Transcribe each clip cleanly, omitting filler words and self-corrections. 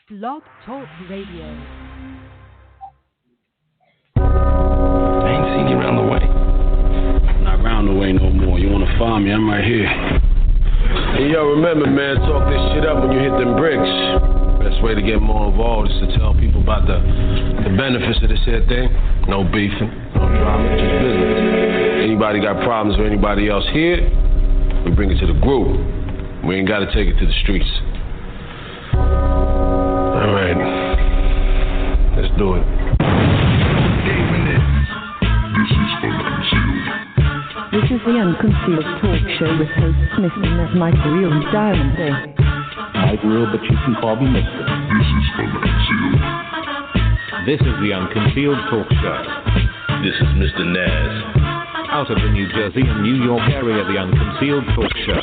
Blog Talk Radio. I ain't seen you around the way. Not around the way no more. You wanna find me? I'm right here. Hey, yo, remember, man, talk this shit up when you hit them bricks. Best way to get more involved is to tell people about the benefits of this here thing. No beefing, no drama, just business. Anybody got problems with anybody else here, we bring it to the group. We ain't gotta take it to the streets. All right, let's do it. This is the Unconcealed talk show with hosts MrNaz, Mike Real, and Diamond Day. Mike Real, but you can call me Mr. This is the Unconcealed talk show. This is MrNaz. Out of the New Jersey and New York area, the Unconcealed talk show.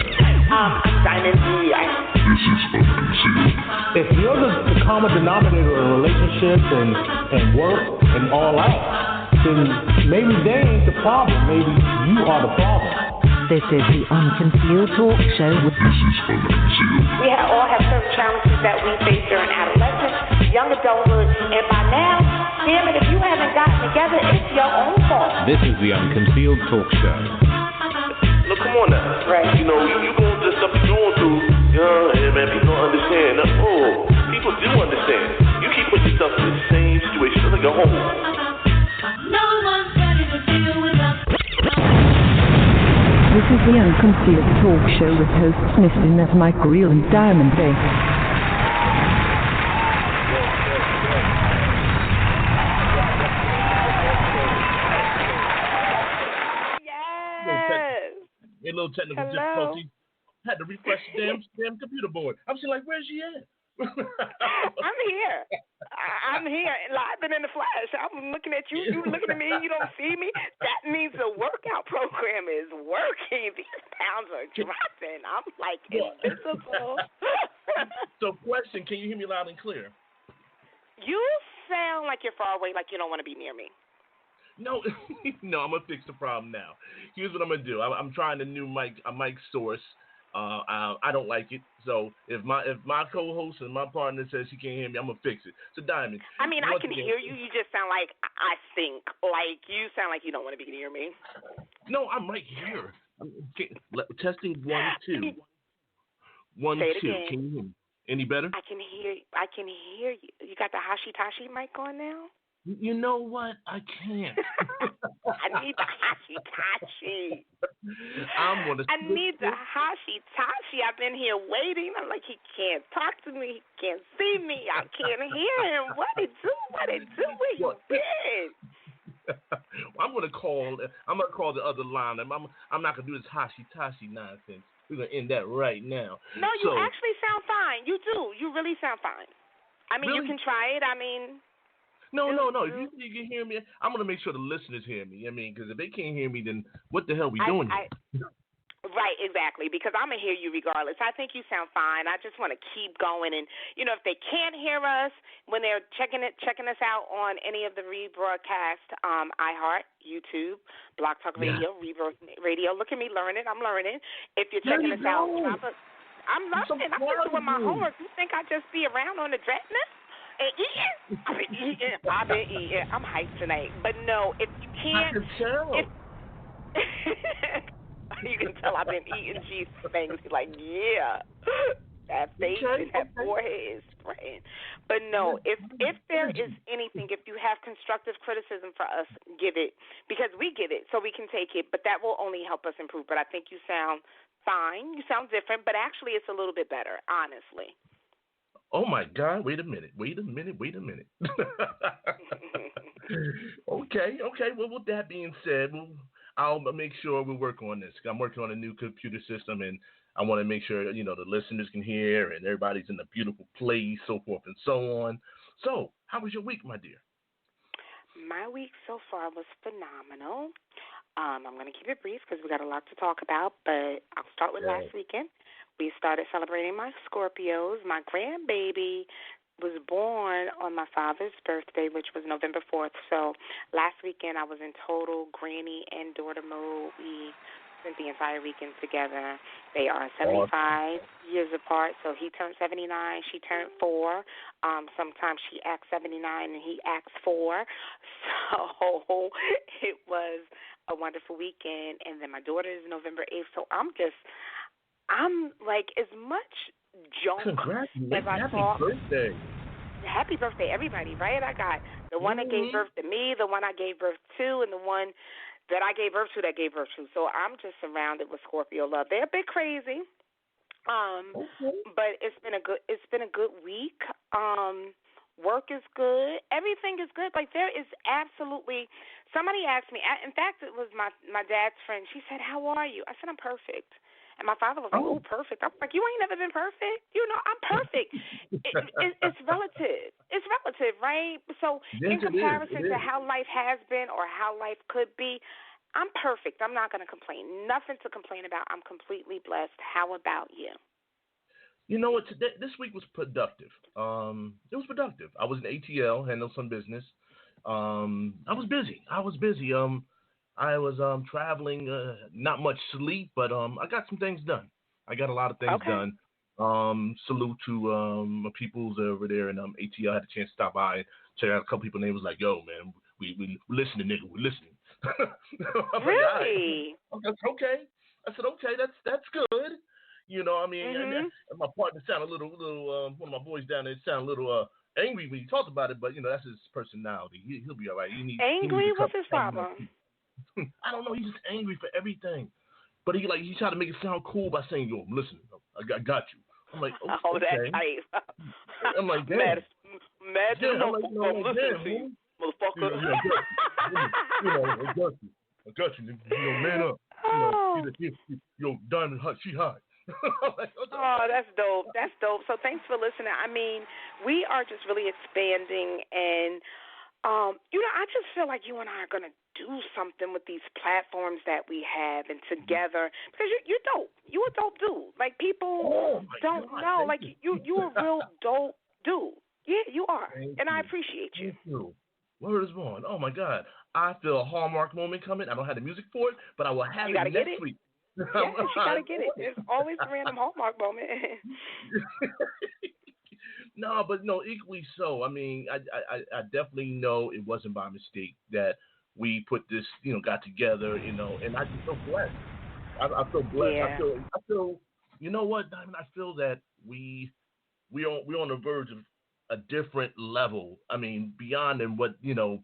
Diamond D. This is Unconcealed. If you're the common denominator of relationships and work and all that, then maybe they ain't the problem. Maybe you are the problem. This is the Unconcealed talk show with This is Unconcealed. We all have certain challenges that we face during adolescence, young adulthood, and by now, damn it, if you haven't gotten together, it's your own fault. This is the Unconcealed talk show. Look, come on now. Right. You know, you going through the stuff you're going through. You know, and man, people don't understand. People do understand. You keep putting yourself in the same situation. It's like a hole. No one's ready to deal with us. This is the Unconcealed talk show with hosts MrNaz, Mike Real, and Diamond Day. A little technical difficulty. Had to refresh the damn computer board. I was like, where's she at? I'm here. I'm here, live and in the flash. I'm looking at you. You looking at me. You don't see me. That means the workout program is working. These pounds are dropping. I'm like invincible. So, question: can you hear me loud and clear? You sound like you're far away, like you don't want to be near me. No, no, I'm gonna fix the problem now. Here's what I'm gonna do. I'm trying a new mic source. I don't like it. So if my co-host and my partner says she can't hear me, I'm gonna fix it. So Diamond. I mean, I can hear you. You just sound like I think. Like you sound like you don't want to be near me. No, I'm right here. Testing 1 2. 1 Say it 2. again. Can you hear me? Any better? I can hear you. You got the Hashi-Tashi mic on now? You know what? I can't. I need the Hashi-Tashi. I need the Hashi-Tashi. I've been here waiting. I'm like, he can't talk to me. He can't see me. I can't hear him. What it do? Where you been? I'm gonna call the other line. I'm not gonna do this Hashi-Tashi nonsense. We're gonna end that right now. No, you actually sound fine. You do. You really sound fine. I mean, really? You can try it. I mean. No. If you can hear me, I'm going to make sure the listeners hear me. I mean, because if they can't hear me, then what the hell are we doing here? Right, exactly, because I'm going to hear you regardless. I think you sound fine. I just want to keep going. And, if they can't hear us when they're checking us out on any of the rebroadcast, iHeart, YouTube, Blog Talk Radio, Rebirth Radio. Look at me learning. I'm learning. If you're checking us out, I'm learning. I'm just doing my homework. You think I just be around on the dreadnought? And eating. I've been eating. I'm hyped tonight. But no, if you can't. I can tell. You can tell I've been eating cheese things. Like, yeah. That face and that forehead is spreading. But no, if there is anything, if you have constructive criticism for us, give it. Because we get it, so we can take it. But that will only help us improve. But I think you sound fine. You sound different. But actually, it's a little bit better, honestly. Oh, my God. Wait a minute. Okay. Well, with that being said, I'll make sure we work on this. I'm working on a new computer system, and I want to make sure, the listeners can hear and everybody's in a beautiful place, so forth and so on. So, how was your week, my dear? My week so far was phenomenal. I'm going to keep it brief because we got a lot to talk about, but I'll start with last weekend. We started celebrating my Scorpios. My grandbaby was born on my father's birthday, which was November 4th. So last weekend I was in total granny and daughter mode. We spent the entire weekend together. They are 75 years apart, so he turned 79, she turned 4. Sometimes she acts 79 and he acts 4. So it was a wonderful weekend. And then my daughter is November 8th, so I'm like as much junk as I saw. Happy birthday, everybody, right? I got the one that gave birth to me, the one I gave birth to, and the one that I gave birth to that gave birth to. So I'm just surrounded with Scorpio love. They're a bit crazy, but it's been a good week. Work is good. Everything is good. Like there is absolutely. Somebody asked me. In fact, it was my dad's friend. She said, "How are you?" I said, "I'm perfect." And my father was like, "Oh, perfect." I was like, "You ain't never been perfect. You know, I'm perfect." It's relative. It's relative, right? So in comparison to how life has been or how life could be, I'm perfect. I'm not going to complain. Nothing to complain about. I'm completely blessed. How about you? You know what? This week was productive. It was productive. I was in ATL, handled some business. I was busy. I was traveling, not much sleep, but I got some things done. I got a lot of things done. Salute to my peoples over there in ATL. I had a chance to stop by and check out a couple people, and they was like, "Yo, man, we listening, nigga, we listening." Really? Like, okay. I said, okay, that's good. You know, I mean, and my partner sounded a little one of my boys down there sounded a little angry when he talked about it, but you know, that's his personality. He'll be all right. Angry? What's his problem? I don't know. He's just angry for everything. But he tried to make it sound cool by saying, "Yo, listen, I got you." I'm like, okay. Oh, that's tight. I'm like, damn. Mad to the motherfucker. Motherfucker. I got you. You know, man up. Yo, Diamond hot. She hot. Oh, that's dope. That's dope. So thanks for listening. I mean, we are just really expanding, and I just feel like you and I are gonna do something with these platforms that we have and together, because you're dope. You a dope dude. Like people don't know. Like you a real dope dude. Yeah, you are, and I appreciate you. Thank you. Word is born. Oh my God, I feel a Hallmark moment coming. I don't have the music for it, but I will have it next week. Yes, you gotta get it. There's always a random Hallmark moment. No, equally so. I mean, I definitely know it wasn't by mistake that we put this, got together, and I just feel blessed. I feel blessed. Yeah. I feel, you know what, Diamond? I feel that we're on the verge of a different level. I mean, beyond than what,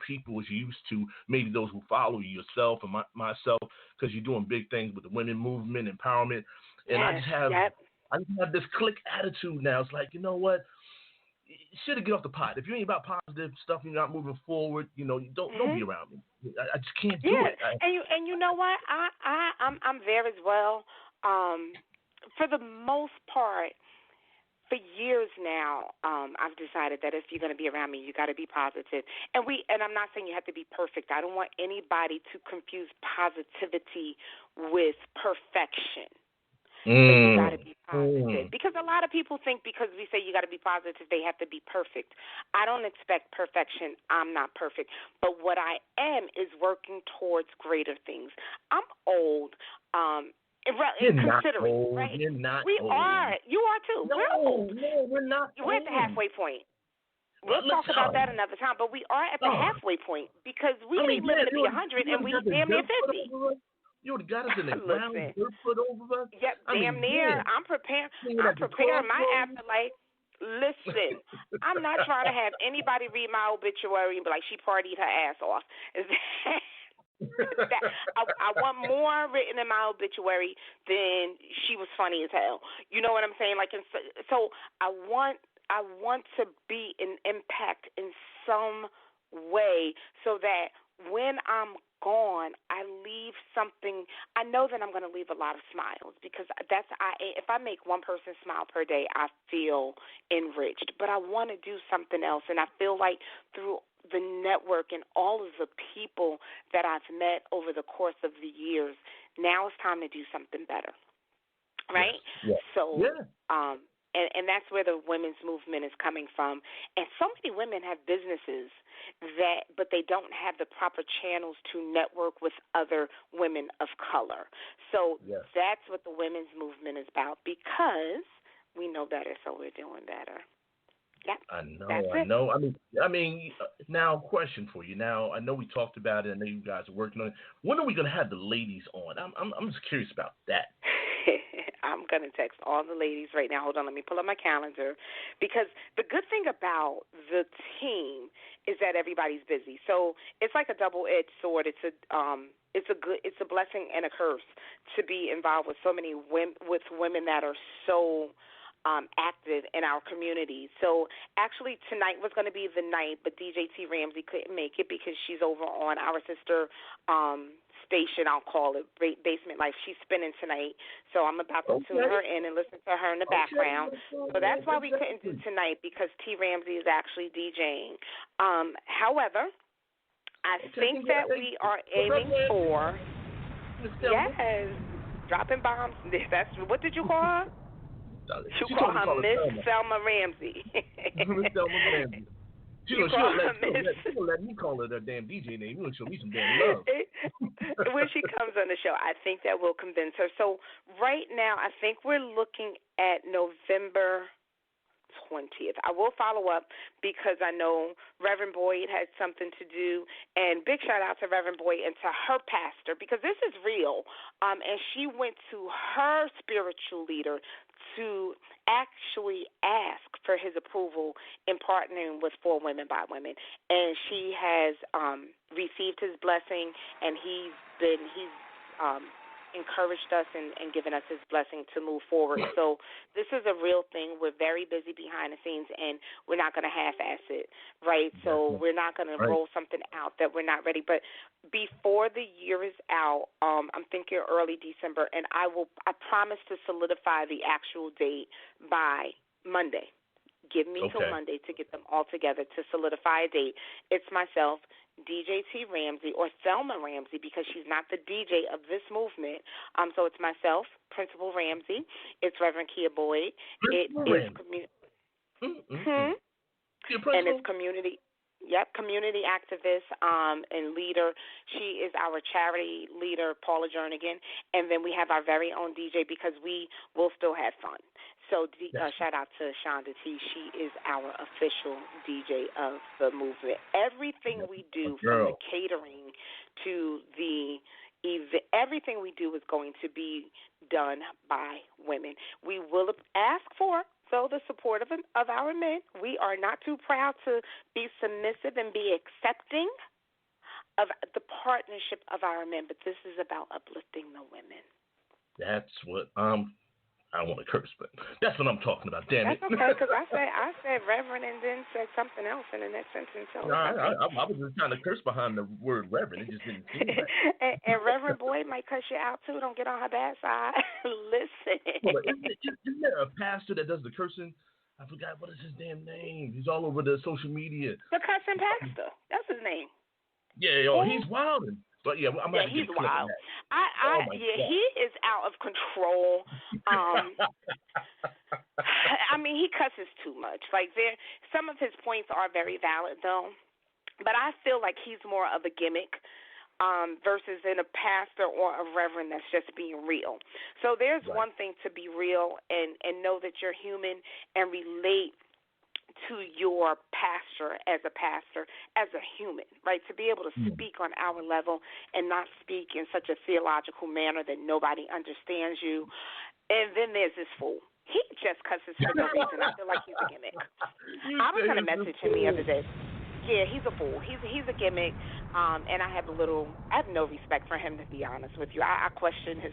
people is used to, maybe those who follow you, yourself and myself, because you're doing big things with the women movement, empowerment. And I just have this click attitude now. It's like, you know what? You should get off the pot. If you ain't about positive stuff, you're not moving forward, don't be around me. I just can't do it. And you know what? I'm there as well. For the most part, for years now, I've decided that if you're going to be around me, you got to be positive. And I'm not saying you have to be perfect. I don't want anybody to confuse positivity with perfection. But you got to be positive. Because a lot of people think because we say you got to be positive, they have to be perfect. I don't expect perfection. I'm not perfect. But what I am is working towards greater things. I'm old. You're not considering, old. right? You're not we old. are. You are too. No, we're old. No, we're not. We're at the halfway point. We'll talk about that another time. But we are at the halfway point because we ain't living to be 100 and we damn near 50. You would have got us in the ground, dirt foot over us. Yep, damn near. Man. I'm preparing my afterlife. Listen, I'm not trying to have anybody read my obituary and be like, she partied her ass off. I want more written in my obituary than she was funny as hell. You know what I'm saying? Like, so I want to be an impact in some way so that when I'm gone, I leave something. I know that I'm going to leave a lot of smiles because if I make one person smile per day, I feel enriched. But I want to do something else, and I feel like through the network and all of the people that I've met over the course of the years, now it's time to do something better, right? Yes. So And that's where the women's movement is coming from. And so many women have businesses but they don't have the proper channels to network with other women of color. So that's what the women's movement is about, because we know better, so we're doing better. Yep. I know. I mean, now question for you. Now, I know we talked about it. I know you guys are working on it. When are we going to have the ladies on? I'm just curious about that. I'm going to text all the ladies right now. Hold on, let me pull up my calendar. Because the good thing about the team is that everybody's busy. So it's like a double-edged sword. It's a blessing and a curse to be involved with so many women that are so active in our community. So actually tonight was going to be the night, but DJ T. Ramsey couldn't make it because she's over on our sister station, I'll call it, Basement Life. She's spinning tonight, so I'm about to tune her in and listen to her in the background. So that's why we couldn't do tonight, because T. Ramsey is actually DJing. However, I think that we are aiming for, dropping bombs. What did you call her? You call her Miss Selma Ramsey. Miss Selma Ramsey. She'll let me call her that damn DJ name. You'll show me some damn love. When she comes on the show, I think that will convince her. So right now, I think we're looking at November 20th. I will follow up because I know Reverend Boyd had something to do. And big shout out to Reverend Boyd and to her pastor, because this is real. And she went to her spiritual leader to actually ask for his approval in partnering with For Women by Women, and she has received his blessing, and he's encouraged us and given us his blessing to move forward. So this is a real thing. We're very busy behind the scenes, and we're not going to half-ass it, right? So we're not going to roll something out that we're not ready. But before the year is out, I'm thinking early December, and I promise to solidify the actual date by Monday. Give me till Monday to get them all together to solidify a date. It's myself, DJ T. Ramsey, or Thelma Ramsey, because she's not the DJ of this movement. So it's myself, Principal Ramsey. It's Reverend Kia Boyd. It is and it's community. Yep, community activist and leader. She is our charity leader, Paula Jernigan. And then we have our very own DJ, because we will still have fun. So shout out to Shonda T. She is our official DJ of the movement. Everything we do, from the catering to the event, everything we do is going to be done by women. We will ask for the support of our men. We are not too proud to be submissive and be accepting of the partnership of our men, but this is about uplifting the women. That's what I want to curse, but that's what I'm talking about. Damn it! That's okay, because I said Reverend and then said something else in the next sentence. So I was just trying to curse behind the word Reverend. It just didn't seem right. and Reverend Boyd might cuss you out too. Don't get on her bad side. Listen. Well, isn't there a pastor that does the cursing? I forgot what is his damn name. He's all over the social media. The cussing pastor. That's his name. Yeah, he's wilding. But yeah, I'm gonna he's wild. He is out of control. I mean, he cusses too much. Like, some of his points are very valid, though. But I feel like he's more of a gimmick versus in a pastor or a reverend that's just being real. So there's one thing to be real and know that you're human and relate to your pastor as a human, right? To be able to speak on our level and not speak in such a theological manner that nobody understands you. And then there's this fool. He just cusses for no reason. I feel like he's a gimmick. I was going to message him the other day. Yeah, he's a fool. He's a gimmick, and I have no respect for him, to be honest with you. I question his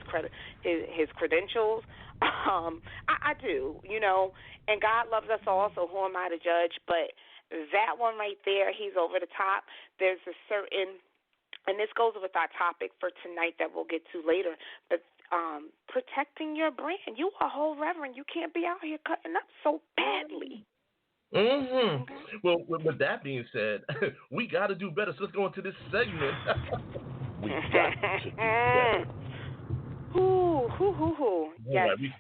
credentials. I do, and God loves us all, so who am I to judge? But that one right there, he's over the top. There's a certain, and this goes with our topic for tonight that we'll get to later, but protecting your brand. You a whole reverend. You can't be out here cutting up so badly. Well, with that being said, we got to do better. So let's go into this segment. We got to do better. Yes. Right,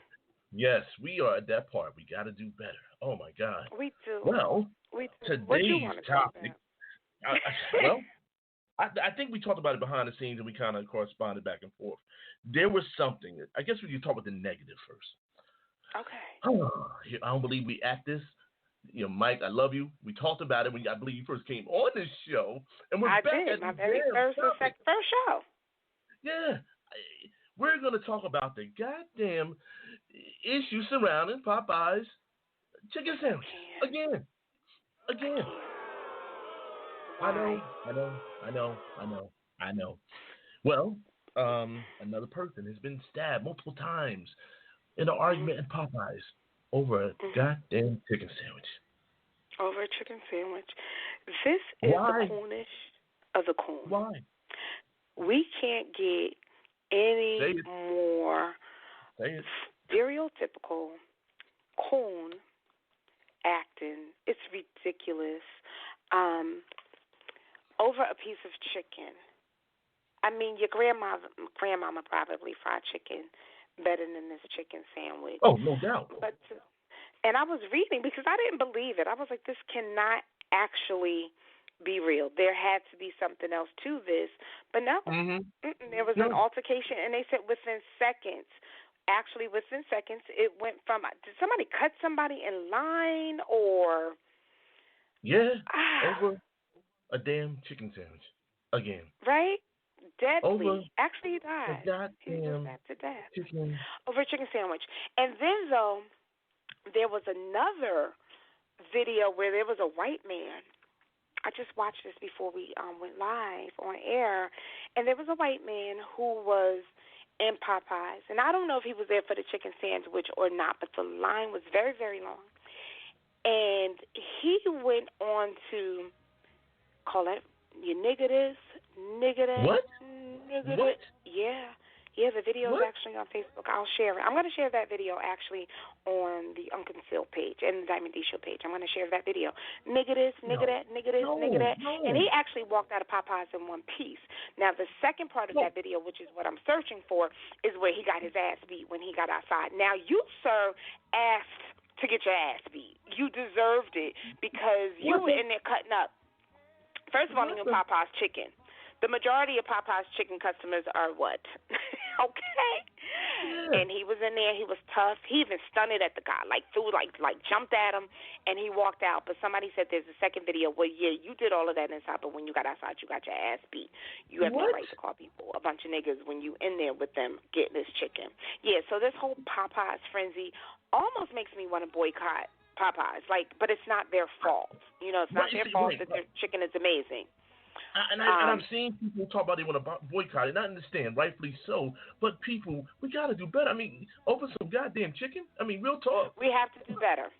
Yes, we are at that part. We got to do better. Oh my God. We do. Well, We do. What you today's want to topic. talk Well, I think we talked about it behind the scenes and we kind of corresponded back and forth. There was something. I guess we could talk about the negative first. Okay. I don't believe we at this. Mike, I love you. We talked about it when I believe you first came on this show, and we're back at my the very first show. Yeah, we're gonna talk about the goddamn issue surrounding Popeye's chicken sandwich again. Why? I know. Well, another person has been stabbed multiple times in an argument at Popeyes over a goddamn chicken sandwich. Over a chicken sandwich. This is the coonish of the coon. Why? We can't get any more stereotypical coon acting. It's ridiculous. Over a piece of chicken. I mean, your grandmama probably fried chicken better than this chicken sandwich. Oh, no doubt. And I was reading because I didn't believe it. I was like, this cannot actually be real. There had to be something else to this. But no, there was an altercation, and they said within seconds, it went from, did somebody cut somebody in line or? Yeah, over a damn chicken sandwich again. Right? Deadly. Over actually, he died. He was stabbed to death over a chicken sandwich. And then, though, there was another video where there was a white man. I just watched this before we went live on air, and there was a white man who was in Popeyes. And I don't know if he was there for the chicken sandwich or not, but the line was very, very long. And he went on to call it, you nigga this, nigga that. What? Nigga what? That. Yeah. Yeah, the video is actually on Facebook. I'll share it. I'm going to share that video actually on the Unconcealed page and the Diamond D Show page. I'm going to share that video. Nigga this, nigga that, nigga this, nigga that. And he actually walked out of Popeyes in one piece. Now, the second part of that video, which is what I'm searching for, is where he got his ass beat when he got outside. Now, you, sir, asked to get your ass beat. You deserved it because you were in there cutting up. First of all, you Popeyes chicken. The majority of Popeye's chicken customers are what? Okay. Yeah. And he was in there. He was tough. He even stunted at the guy, jumped at him, and he walked out. But somebody said there's a second video where, yeah, you did all of that inside, but when you got outside, you got your ass beat. You have no right to call people a bunch of niggas when you in there with them getting this chicken. Yeah, so this whole Popeye's frenzy almost makes me want to boycott Popeye's. But it's not their fault. It's not their fault that their chicken is amazing. And I'm seeing people talk about they want to boycott it, and I understand, rightfully so. But people, we got to do better. I mean, over some goddamn chicken? I mean, real talk. We have to do better.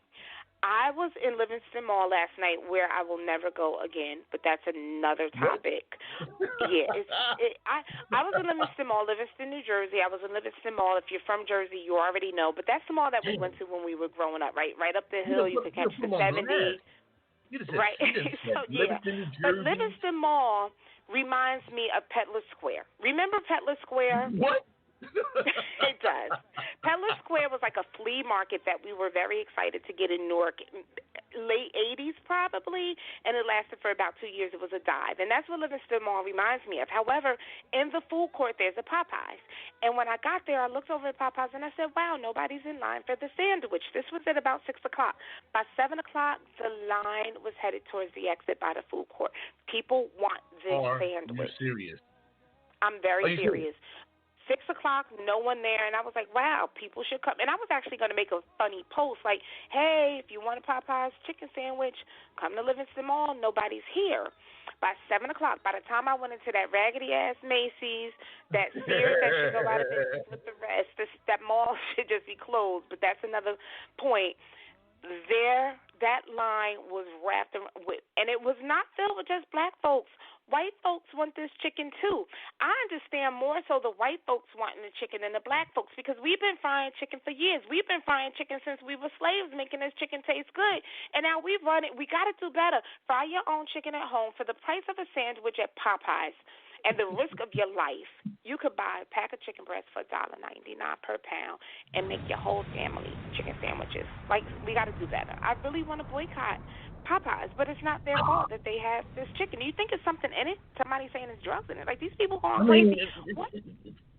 I was in Livingston Mall last night where I will never go again, but that's another topic. Yeah, I was in Livingston Mall, Livingston, New Jersey. I was in Livingston Mall. If you're from Jersey, you already know. But that's the mall that we went to when we were growing up, right? Right up the hill, you could catch the 70. Right. But Livingston Mall reminds me of Petler Square. Remember Petler Square? What? It does. Petler Square was like a flea market that we were very excited to get in Newark, late 80s probably, and it lasted for about 2 years. It was a dive, and that's what Livingston Mall reminds me of. However, in the food court, there's a Popeyes, and when I got there, I looked over at Popeyes, and I said, wow, nobody's in line for the sandwich. This was at about 6 o'clock. By 7 o'clock, the line was headed towards the exit by the food court. People want this sandwich. Are you serious? I'm very serious. 6 o'clock, no one there, and I was like, wow, people should come. And I was actually going to make a funny post like, hey, if you want a Popeye's chicken sandwich, come to Livingston Mall. Nobody's here. By 7 o'clock, by the time I went into that raggedy-ass Macy's, that Sears that should go out of business with the rest, that mall should just be closed, but that's another point. That line was wrapped with, and it was not filled with just black folks. White folks want this chicken too. I understand more so the white folks wanting the chicken than the black folks because we've been frying chicken for years. We've been frying chicken since we were slaves, making this chicken taste good. And now we've run it. We got to do better. Fry your own chicken at home for the price of a sandwich at Popeyes. and the risk of your life, you could buy a pack of chicken breasts for $1.99 per pound and make your whole family chicken sandwiches. Like, we got to do better. I really want to boycott Popeyes, but it's not their fault that they have this chicken. You think it's something in it? Somebody saying it's drugs in it. Like, these people going crazy. What?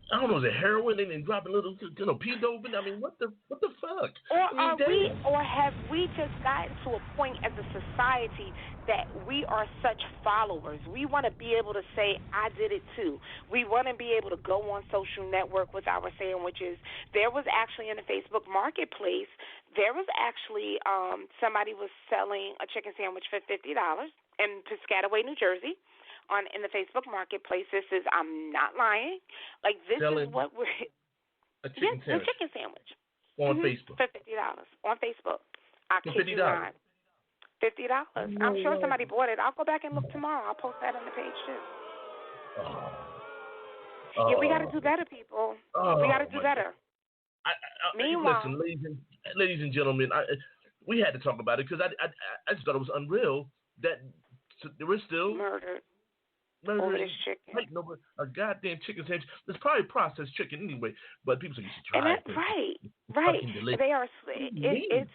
I don't know, is it heroin and then dropping little, pea dope in? I mean, what the fuck? Or have we just gotten to a point as a society that we are such followers? We want to be able to say, I did it too. We want to be able to go on social network with our sandwiches. There was actually in the Facebook marketplace, there was actually somebody was selling a chicken sandwich for $50 in Piscataway, New Jersey. In the Facebook marketplace. This is, I'm not lying. Like, this is what we're... A chicken sandwich. A chicken sandwich. On Facebook. For $50 on Facebook. I kid you not. $50. I'm sure somebody bought it. I'll go back and look tomorrow. I'll post that on the page, too. Yeah, we got to do better, people. We got to do better. Meanwhile... Listen, ladies and gentlemen, we had to talk about it because I just thought it was unreal that there was still... Murdered over this chicken. Fighting over a goddamn chicken sandwich. It's probably processed chicken anyway, but people say you should try it. Right. They are. It's.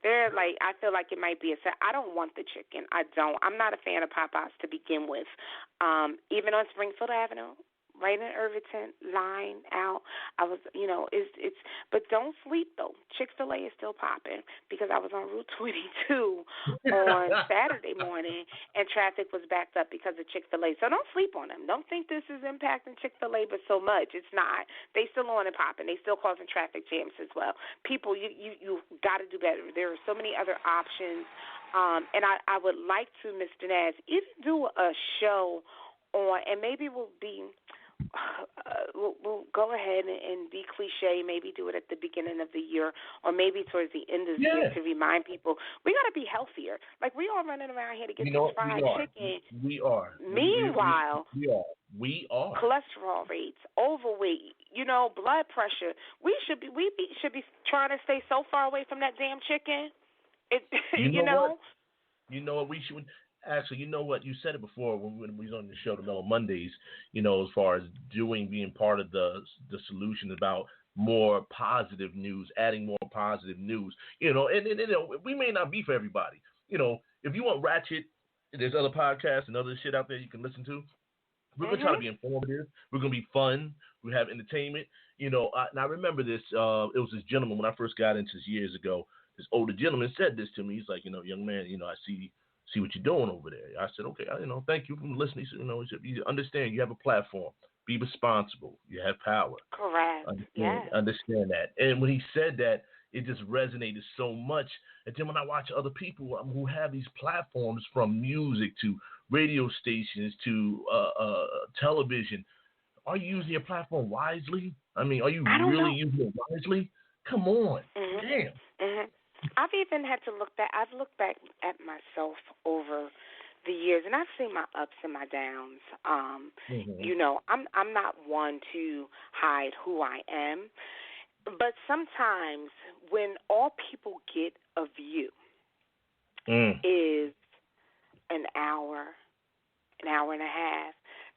They're like. I feel like it might be I don't want the chicken. I don't. I'm not a fan of Popeyes to begin with. Even on Springfield Avenue, right in Irvington, line out. I was, it's. But don't sleep though. Chick-fil-A is still popping because I was on Route 22 on Saturday morning and traffic was backed up because of Chick-fil-A. So don't sleep on them. Don't think this is impacting Chick-fil-A, but so much. It's not. They still on and popping. They still causing traffic jams as well. People, you got to do better. There are so many other options, and I would like to, MrNaz, either do a show on, and maybe we'll go ahead and be cliche, maybe do it at the beginning of the year or maybe towards the end of the year to remind people we got to be healthier. Like, we all running around here to get this fried chicken. We are. Meanwhile, we are. Cholesterol rates, overweight, blood pressure. We should be trying to stay so far away from that damn chicken. You know what we should. Actually, you know what? You said it before when we was on the show, the Mellow Mondays, as far as being part of the solution about more positive news, adding more positive news, and we may not be for everybody. If you want ratchet, there's other podcasts and other shit out there you can listen to. We're going to try to be informative. We're going to be fun. We have entertainment. And I remember this. It was this gentleman when I first got into this years ago. This older gentleman said this to me. He's like, young man, I see what you're doing over there. I said, okay, thank you for listening. He said, you understand you have a platform. Be responsible. You have power. Correct. Understand that. And when he said that, it just resonated so much. And then when I watch other people who have these platforms, from music to radio stations to television, are you using your platform wisely? I mean, are you really using it wisely? Come on. Damn. Mm-hmm. I've even had to look back. I've looked back at myself over the years, and I've seen my ups and my downs. I'm not one to hide who I am, but sometimes when all people get of you is an hour and a half,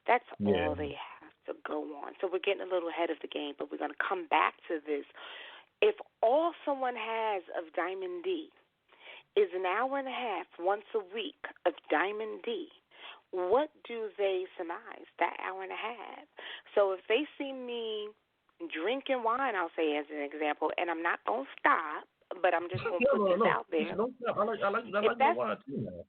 that's all they have to go on. So we're getting a little ahead of the game, but we're going to come back to this. If all someone has of Diamond D is an hour and a half once a week of Diamond D, what do they surmise that hour and a half? So if they see me drinking wine, I'll say as an example, and I'm not going to stop, but I'm just going to put this out there. Don't stop. I like the wine too now.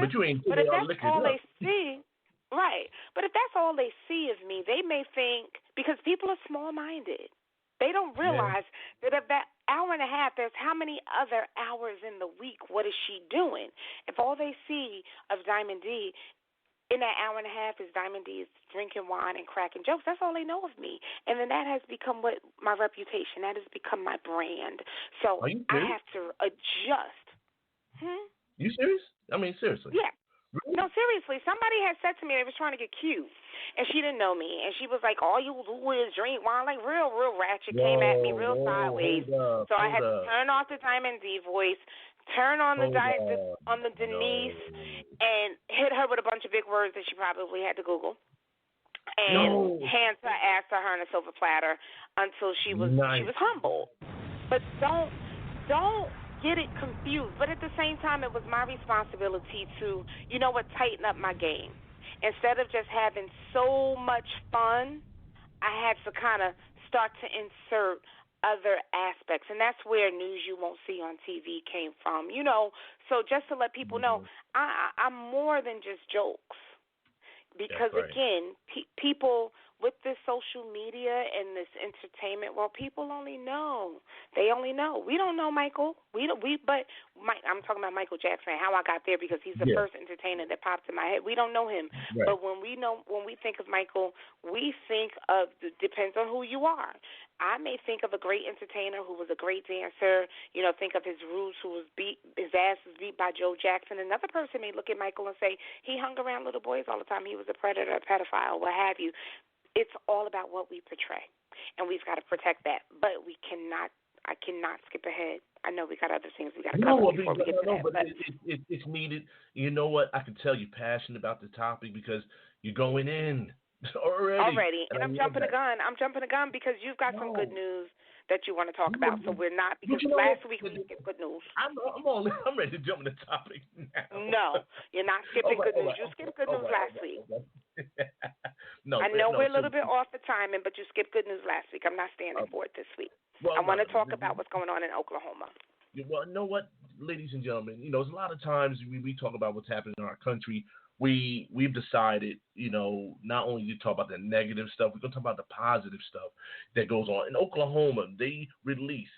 But you ain't. But if that's all they see, right? But if that's all they see of me, they may think, because people are small-minded. They don't realize that of that hour and a half, there's how many other hours in the week. What is she doing? If all they see of Diamond D in that hour and a half is Diamond D is drinking wine and cracking jokes, that's all they know of me. And then that has become what my reputation, that has become my brand. So I have to adjust. You serious? I mean, seriously. Yeah. No, seriously, somebody had said to me they was trying to get cute, and she didn't know me, and she was like, all you do is drink wine, like real ratchet, came at me real sideways. So I had to turn off the Diamond D voice, turn on the Denise, and hit her with a bunch of big words that she probably had to Google, and hands her ass to her on a silver platter until she was humbled. But don't get it confused. But at the same time, it was my responsibility to, tighten up my game. Instead of just having so much fun, I had to kind of start to insert other aspects, and that's where news you won't see on TV came from. So just to let people know, I'm more than just jokes. Because, again, people with this social media and this entertainment world, people only know. They only know. We don't know Michael. But I'm talking about Michael Jackson, how I got there, because he's the first entertainer that popped in my head. We don't know him. Right. But when we think of Michael, we think of, depends on who you are. I may think of a great entertainer who was a great dancer, think of his roots, his ass was beat by Joe Jackson. Another person may look at Michael and say, he hung around little boys all the time. He was a predator, a pedophile, what have you. It's all about what we portray, and we've got to protect that. But I cannot skip ahead. I know we got other things we got to cover before we get to that. But it's needed. You know what? I can tell you're passionate about the topic because you're going in. Already. And I'm jumping the gun. I'm jumping the gun because you've got some good news that you want to talk about. So we're not, because last week we skipped good news. I'm ready to jump in the topic now. No, you're not skipping good news. You skipped good news last week. I know we're a little bit off the timing, but you skipped good news last week. I'm not standing for it this week. I want to talk about what's going on in Oklahoma. Well, you know what, ladies and gentlemen, there's a lot of times we talk about what's happening in our country. We've decided, not only to talk about the negative stuff, we're going to talk about the positive stuff that goes on. In Oklahoma, release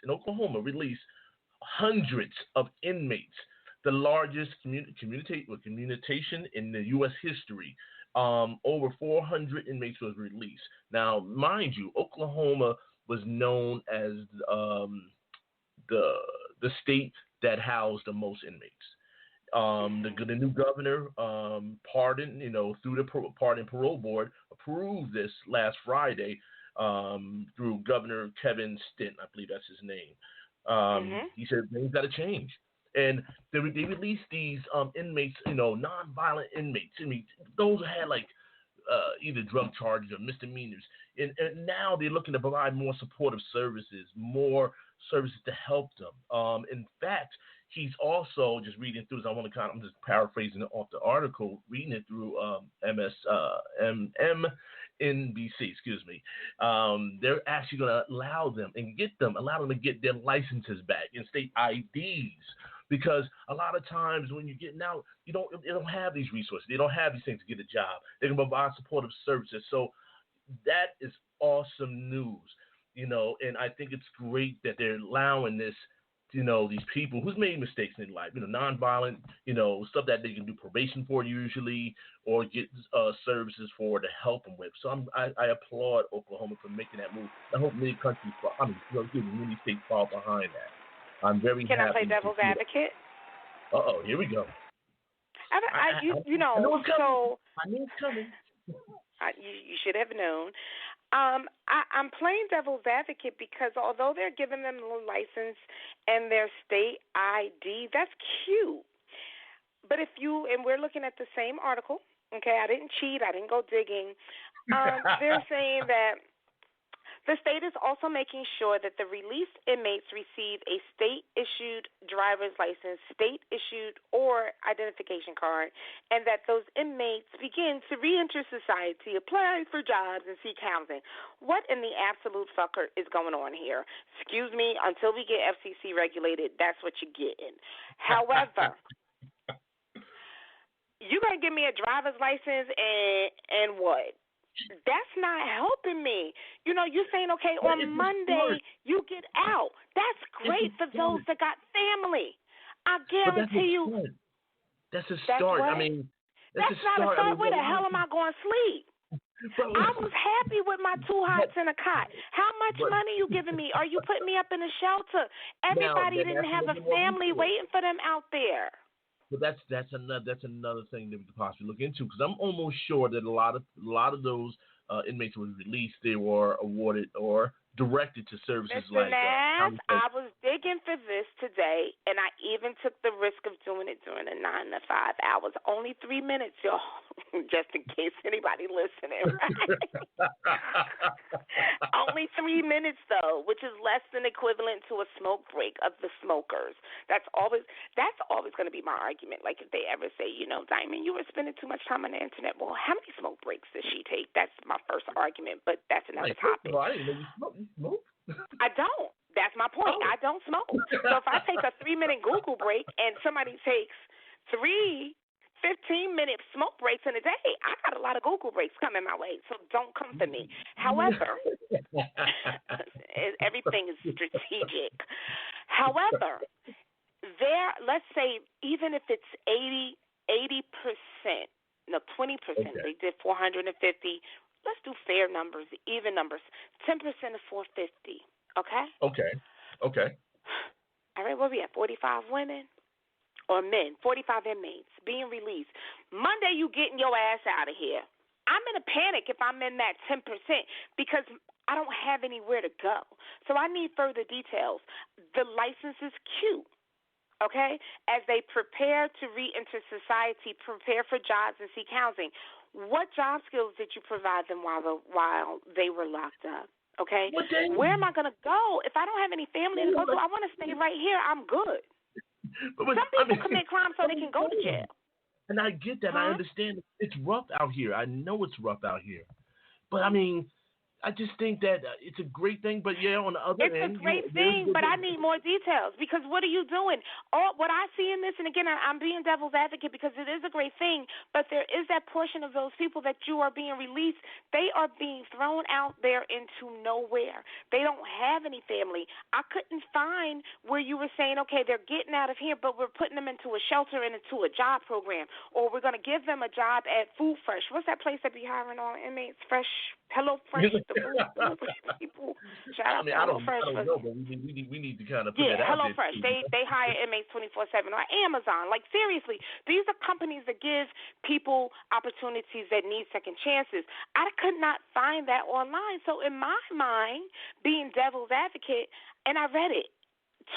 hundreds of inmates, the largest commutation in the U.S. history. Over 400 inmates was released. Now, mind you, Oklahoma was known as the state that housed the most inmates. The new governor pardoned, through the Pardon and Parole Board, approved this last Friday through Governor Kevin Stint, I believe that's his name. He said things got to change. And they released these inmates, nonviolent inmates. I mean, those had either drug charges or misdemeanors. And now they're looking to provide more supportive services, more services to help them. In fact, he's also, just reading through this, I'm just paraphrasing it off the article, reading it through MSNBC, excuse me. They're actually going to allow them to get their licenses back and state IDs. Because a lot of times when you're getting out, they don't have these resources. They don't have these things to get a job. They can provide supportive services. So that is awesome news, and I think it's great that they're allowing this, these people who's made mistakes in life, nonviolent, stuff that they can do probation for usually, or get services for to help them with. So I applaud Oklahoma for making that move. I hope many many states fall behind that. I'm very happy. Can I play devil's advocate? Here we go. I know it's coming. You should have known. I'm playing devil's advocate because although they're giving them a license and their state ID, that's cute. But and we're looking at the same article, okay? I didn't cheat. I didn't go digging. They're saying that the state is also making sure that the released inmates receive a state-issued driver's license, state-issued or identification card, and that those inmates begin to reenter society, apply for jobs, and seek housing. What in the absolute fucker is going on here? Excuse me, until we get FCC regulated, that's what you're getting. However, you're going to give me a driver's license and what? That's not helping me. You're saying, okay, on Monday you get out. That's great for those that got family. I guarantee you. That's a start. I mean, that's not a start. Where the hell am I going to sleep? I was happy with my 2 hots and a cot. How much money you giving me? Are you putting me up in a shelter? Everybody didn't have a family waiting for them out there. But that's another thing that we could possibly look into, because I'm almost sure that a lot of those inmates who were released, they were awarded or directed to services Mr. like Naz, I was digging for this today, and I even took the risk of doing it during the 9 to 5 hours. Only 3 minutes, y'all, just in case anybody listening, right? Only 3 minutes, though, which is less than equivalent to a smoke break of the smokers. That's always going to be my argument. Like if they ever say, Diamond, you were spending too much time on the internet. Well, how many smoke breaks does she take? That's my first argument, but that's another topic. Well, I didn't know you smoke. I don't. That's my point. I don't smoke. So if I take a 3-minute Google break and somebody takes 3 15-minute smoke breaks in a day, I got a lot of Google breaks coming my way, so don't come for me. However, everything is strategic. However, let's say even if it's 80%, no, 20%, they did 450. Let's do fair numbers, even numbers. 10% of 450. Okay. Okay. All right. Where we at? 45 women or men? 45 inmates being released. Monday, you getting your ass out of here. I'm in a panic if I'm in that 10% because I don't have anywhere to go. So I need further details. The license is cute. Okay, as they prepare to re-enter society, prepare for jobs and seek housing. What job skills did you provide them while they were locked up? Okay, where am I going to go if I don't have any family to go to? I want to stay right here. I'm good. Some people commit crime so they can go to jail. And I get that. I understand. It's rough out here. I know it's rough out here. But I mean, I just think that it's a great thing, but on the other end, it's a great thing, but I need more details because what are you doing? What I see in this, and again, I'm being devil's advocate because it is a great thing, but there is that portion of those people that you are being released. They are being thrown out there into nowhere. They don't have any family. I couldn't find where you were saying, okay, they're getting out of here, but we're putting them into a shelter and into a job program, or we're going to give them a job at Food Fresh. What's that place that be hiring all inmates? Hello Fresh. People, shout out to Hello Fresh. I don't know, but we need to kind of put that out Hello there. Fresh. They hire inmates 24/7 or Amazon. Like seriously, these are companies that give people opportunities that need second chances. I could not find that online. So in my mind, being devil's advocate, and I read it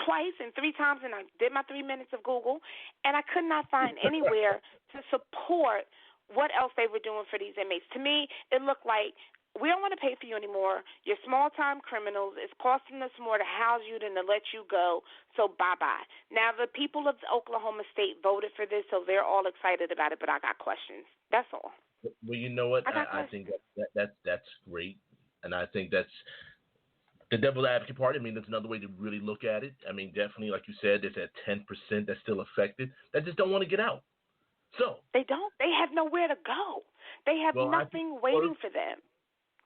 twice and 3 times, and I did my 3 minutes of Google, and I could not find anywhere to support what else they were doing for these inmates. To me, it looked like we don't want to pay for you anymore. You're small-time criminals. It's costing us more to house you than to let you go, so bye-bye. Now, the people of Oklahoma State voted for this, so they're all excited about it, but I got questions. That's all. Well, you know what? I think that's great, and I think that's the devil's advocate part. I mean, that's another way to really look at it. I mean, definitely, like you said, there's that 10% that's still affected that just don't want to get out. So they don't. They have nowhere to go. They have nothing waiting for them.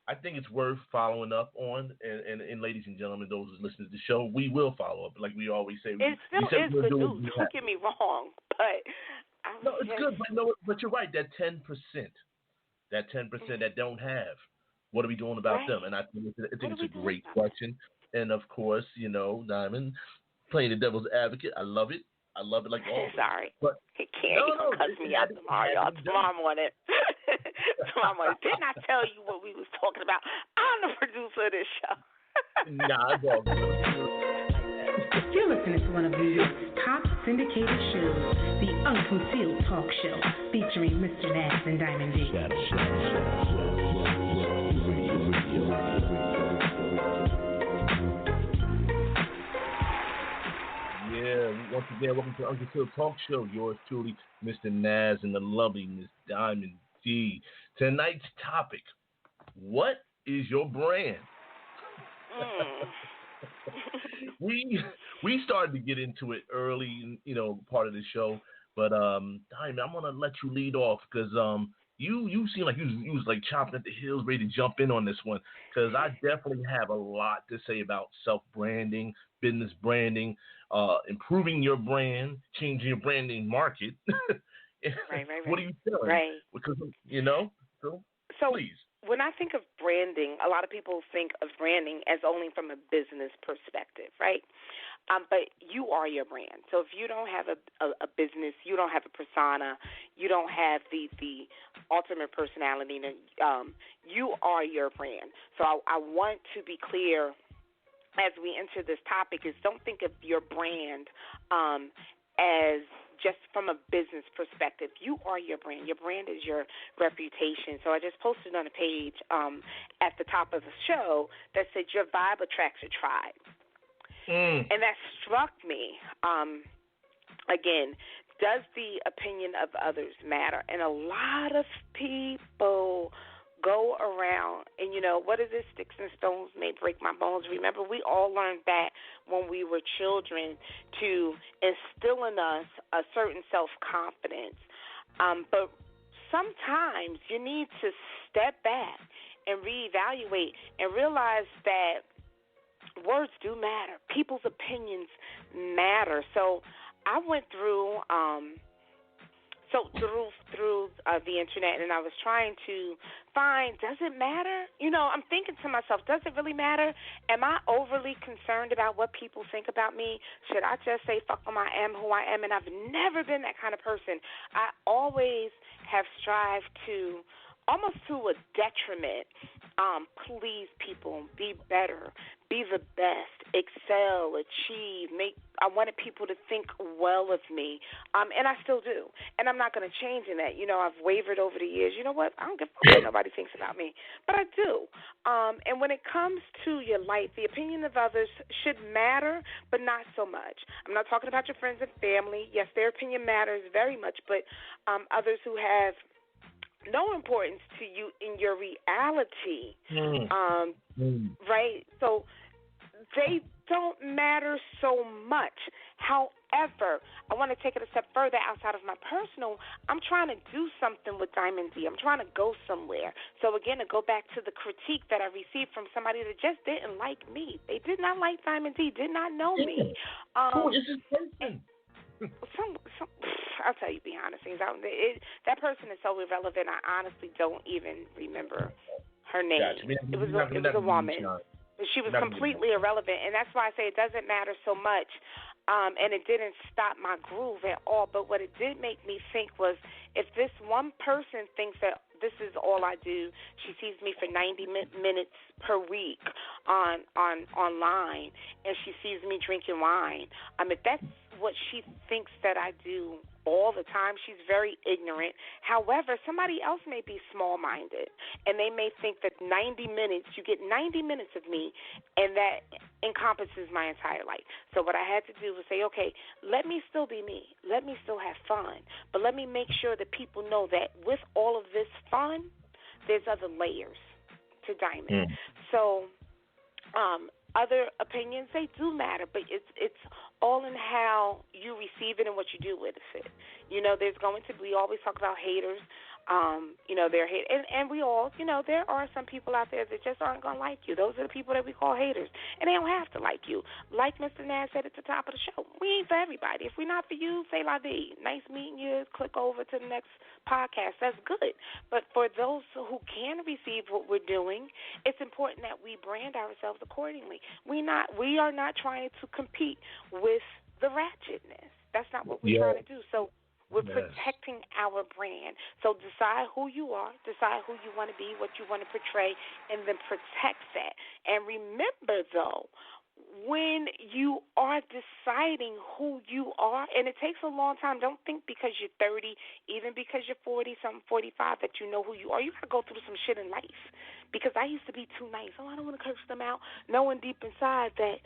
I think it's worth following up on, and ladies and gentlemen, those who listen to the show, we will follow up. Like we always say, it still is good news. Don't get me wrong, but it's good. But you're right. That 10%, that don't have, what are we doing about them? And I think it's a great question. And of course, Diamond, playing the devil's advocate, I love it. I love it like always. Sorry. But he can't even cuss me out tomorrow, y'all. Tomorrow morning. Didn't I tell you what we was talking about? I'm the producer of this show. Nah, it's all good. You're listening to one of New York's top syndicated shows, the Unconcealed Talk Show, featuring MrNaz and Diamond D. Once again, welcome to the Unconcealed Talk Show. Yours truly, MrNaz and the lovely Miss Diamond D. Tonight's topic: what is your brand? We started to get into it early, part of the show. But Diamond, I'm gonna let you lead off because you seem like you was like chopping at the heels, ready to jump in on this one. Because I definitely have a lot to say about self-branding, business branding, improving your brand, changing your branding market. Right. What are you feeling? Right. Because so please. When I think of branding, a lot of people think of branding as only from a business perspective, right? But you are your brand. So if you don't have a business, you don't have a persona, you don't have the ultimate personality, you are your brand. So I want to be clear as we enter this topic is don't think of your brand as just from a business perspective. You are your brand. Your brand is your reputation. So I just posted on a page at the top of the show that said your vibe attracts your tribe. And that struck me. Again, does the opinion of others matter? And a lot of people go around, and what is it? Sticks and stones may break my bones. Remember, we all learned that when we were children to instill in us a certain self-confidence. But sometimes you need to step back and reevaluate and realize that words do matter. People's opinions matter. So I went through through the internet, and I was trying to find, does it matter? I'm thinking to myself, does it really matter? Am I overly concerned about what people think about me? Should I just say, fuck them, I am who I am? And I've never been that kind of person. I always have strived to, almost to a detriment, please people, be better, be the best, excel, achieve, I wanted people to think well of me, and I still do, and I'm not going to change in that. I've wavered over the years. You know what? I don't give a fuck what nobody thinks about me, but I do. And when it comes to your life, the opinion of others should matter, but not so much. I'm not talking about your friends and family. Yes, their opinion matters very much, but others who have no importance to you in your reality, right? So they don't matter so much. However, I want to take it a step further outside of my personal. I'm trying to do something with Diamond D. I'm trying to go somewhere. So, again, to go back to the critique that I received from somebody that just didn't like me. They did not like Diamond D, did not know me. Who is this person? I'll tell you, be honest. That person is so irrelevant, I honestly don't even remember her name. Gotcha. It was a woman. But she was completely irrelevant, and that's why I say it doesn't matter so much, and it didn't stop my groove at all. But what it did make me think was, if this one person thinks that this is all I do, she sees me for 90 minutes per week online, and she sees me drinking wine. If that's what she thinks that I do all the time, she's very ignorant. However, somebody else may be small-minded, and they may think that 90 minutes, you get 90 minutes of me, and that encompasses my entire life. So what I had to do was say, okay, let me still be me. Let me still have fun, but let me make sure that people know that with all of this fun, there's other layers to Diamond. So other opinions, they do matter, but it's all in how you receive it and what you do with it. There's going to be, we always talk about haters. They're hate, and we all, there are some people out there that just aren't going to like you. Those are the people that we call haters, and they don't have to like you. Like MrNaz said at the top of the show, we ain't for everybody. If we're not for you, say la vie. Nice meeting you. Click over to the next podcast. That's good. But for those who can receive what we're doing, it's important that we brand ourselves accordingly. We are not trying to compete with the ratchetness. That's not what we're trying to do. So we're protecting our brand. So decide who you are, decide who you want to be, what you want to portray, and then protect that. And remember, though, when you are deciding who you are, and it takes a long time, don't think because you're 30, even because you're 40, something 45, that you know who you are. You got to go through some shit in life. Because I used to be too nice. I don't want to curse them out, knowing deep inside that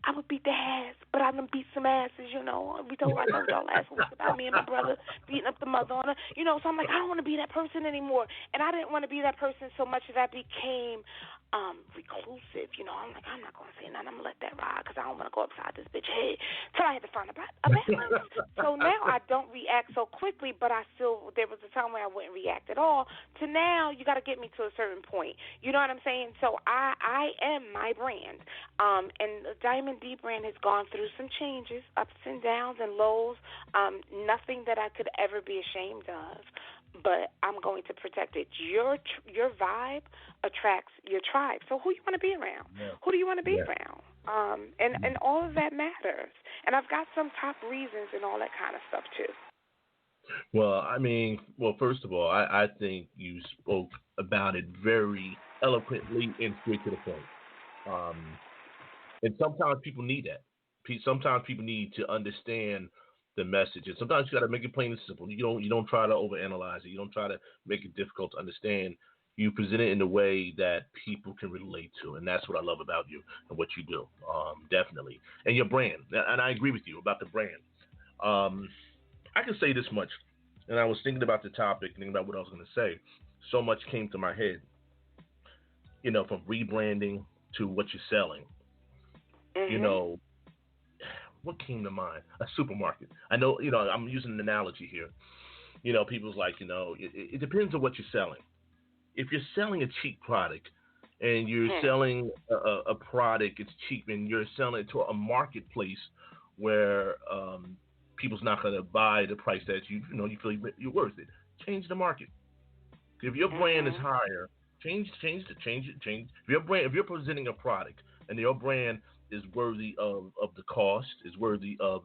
I would beat their ass, but I done beat some asses, We told y'all last week about me and my brother beating up the mother on her, So I'm like, I don't want to be that person anymore. And I didn't want to be that person so much that I became reclusive. I'm like, I'm not going to say nothing. I'm going to let that ride because I don't want to go upside this bitch head. So I had to find a balance. So now I don't react so quickly, but there was a time where I wouldn't react at all, to now you got to get me to a certain point. You know what I'm saying? So I am my brand. And the Diamond D brand has gone through some changes, ups and downs and lows, nothing that I could ever be ashamed of. But I'm going to protect it. Your vibe attracts your tribe. So who you want to be around? Who do you want to be around? And all of that matters. And I've got some top reasons and all that kind of stuff too. Well, first of all, I think you spoke about it very eloquently and straight to the point. And sometimes people need that. Sometimes people need to understand the message, and sometimes you got to make it plain and simple. You don't try to overanalyze it. You don't try to make it difficult to understand. You present it in a way that people can relate to, and that's what I love about you and what you do, definitely. And your brand, and I agree with you about the brand. I can say this much, and I was thinking about the topic, thinking about what I was going to say. So much came to my head, from rebranding to what you're selling. Mm-hmm. What came to mind? A supermarket. I know, I'm using an analogy here. People's like, it depends on what you're selling. If you're selling a cheap product and you're selling a product, it's cheap, and you're selling it to a marketplace where people's not going to buy the price that you feel you're worth it. Change the market. If your brand is higher, change it. If you're presenting a product and your brand is worthy of the cost, is worthy of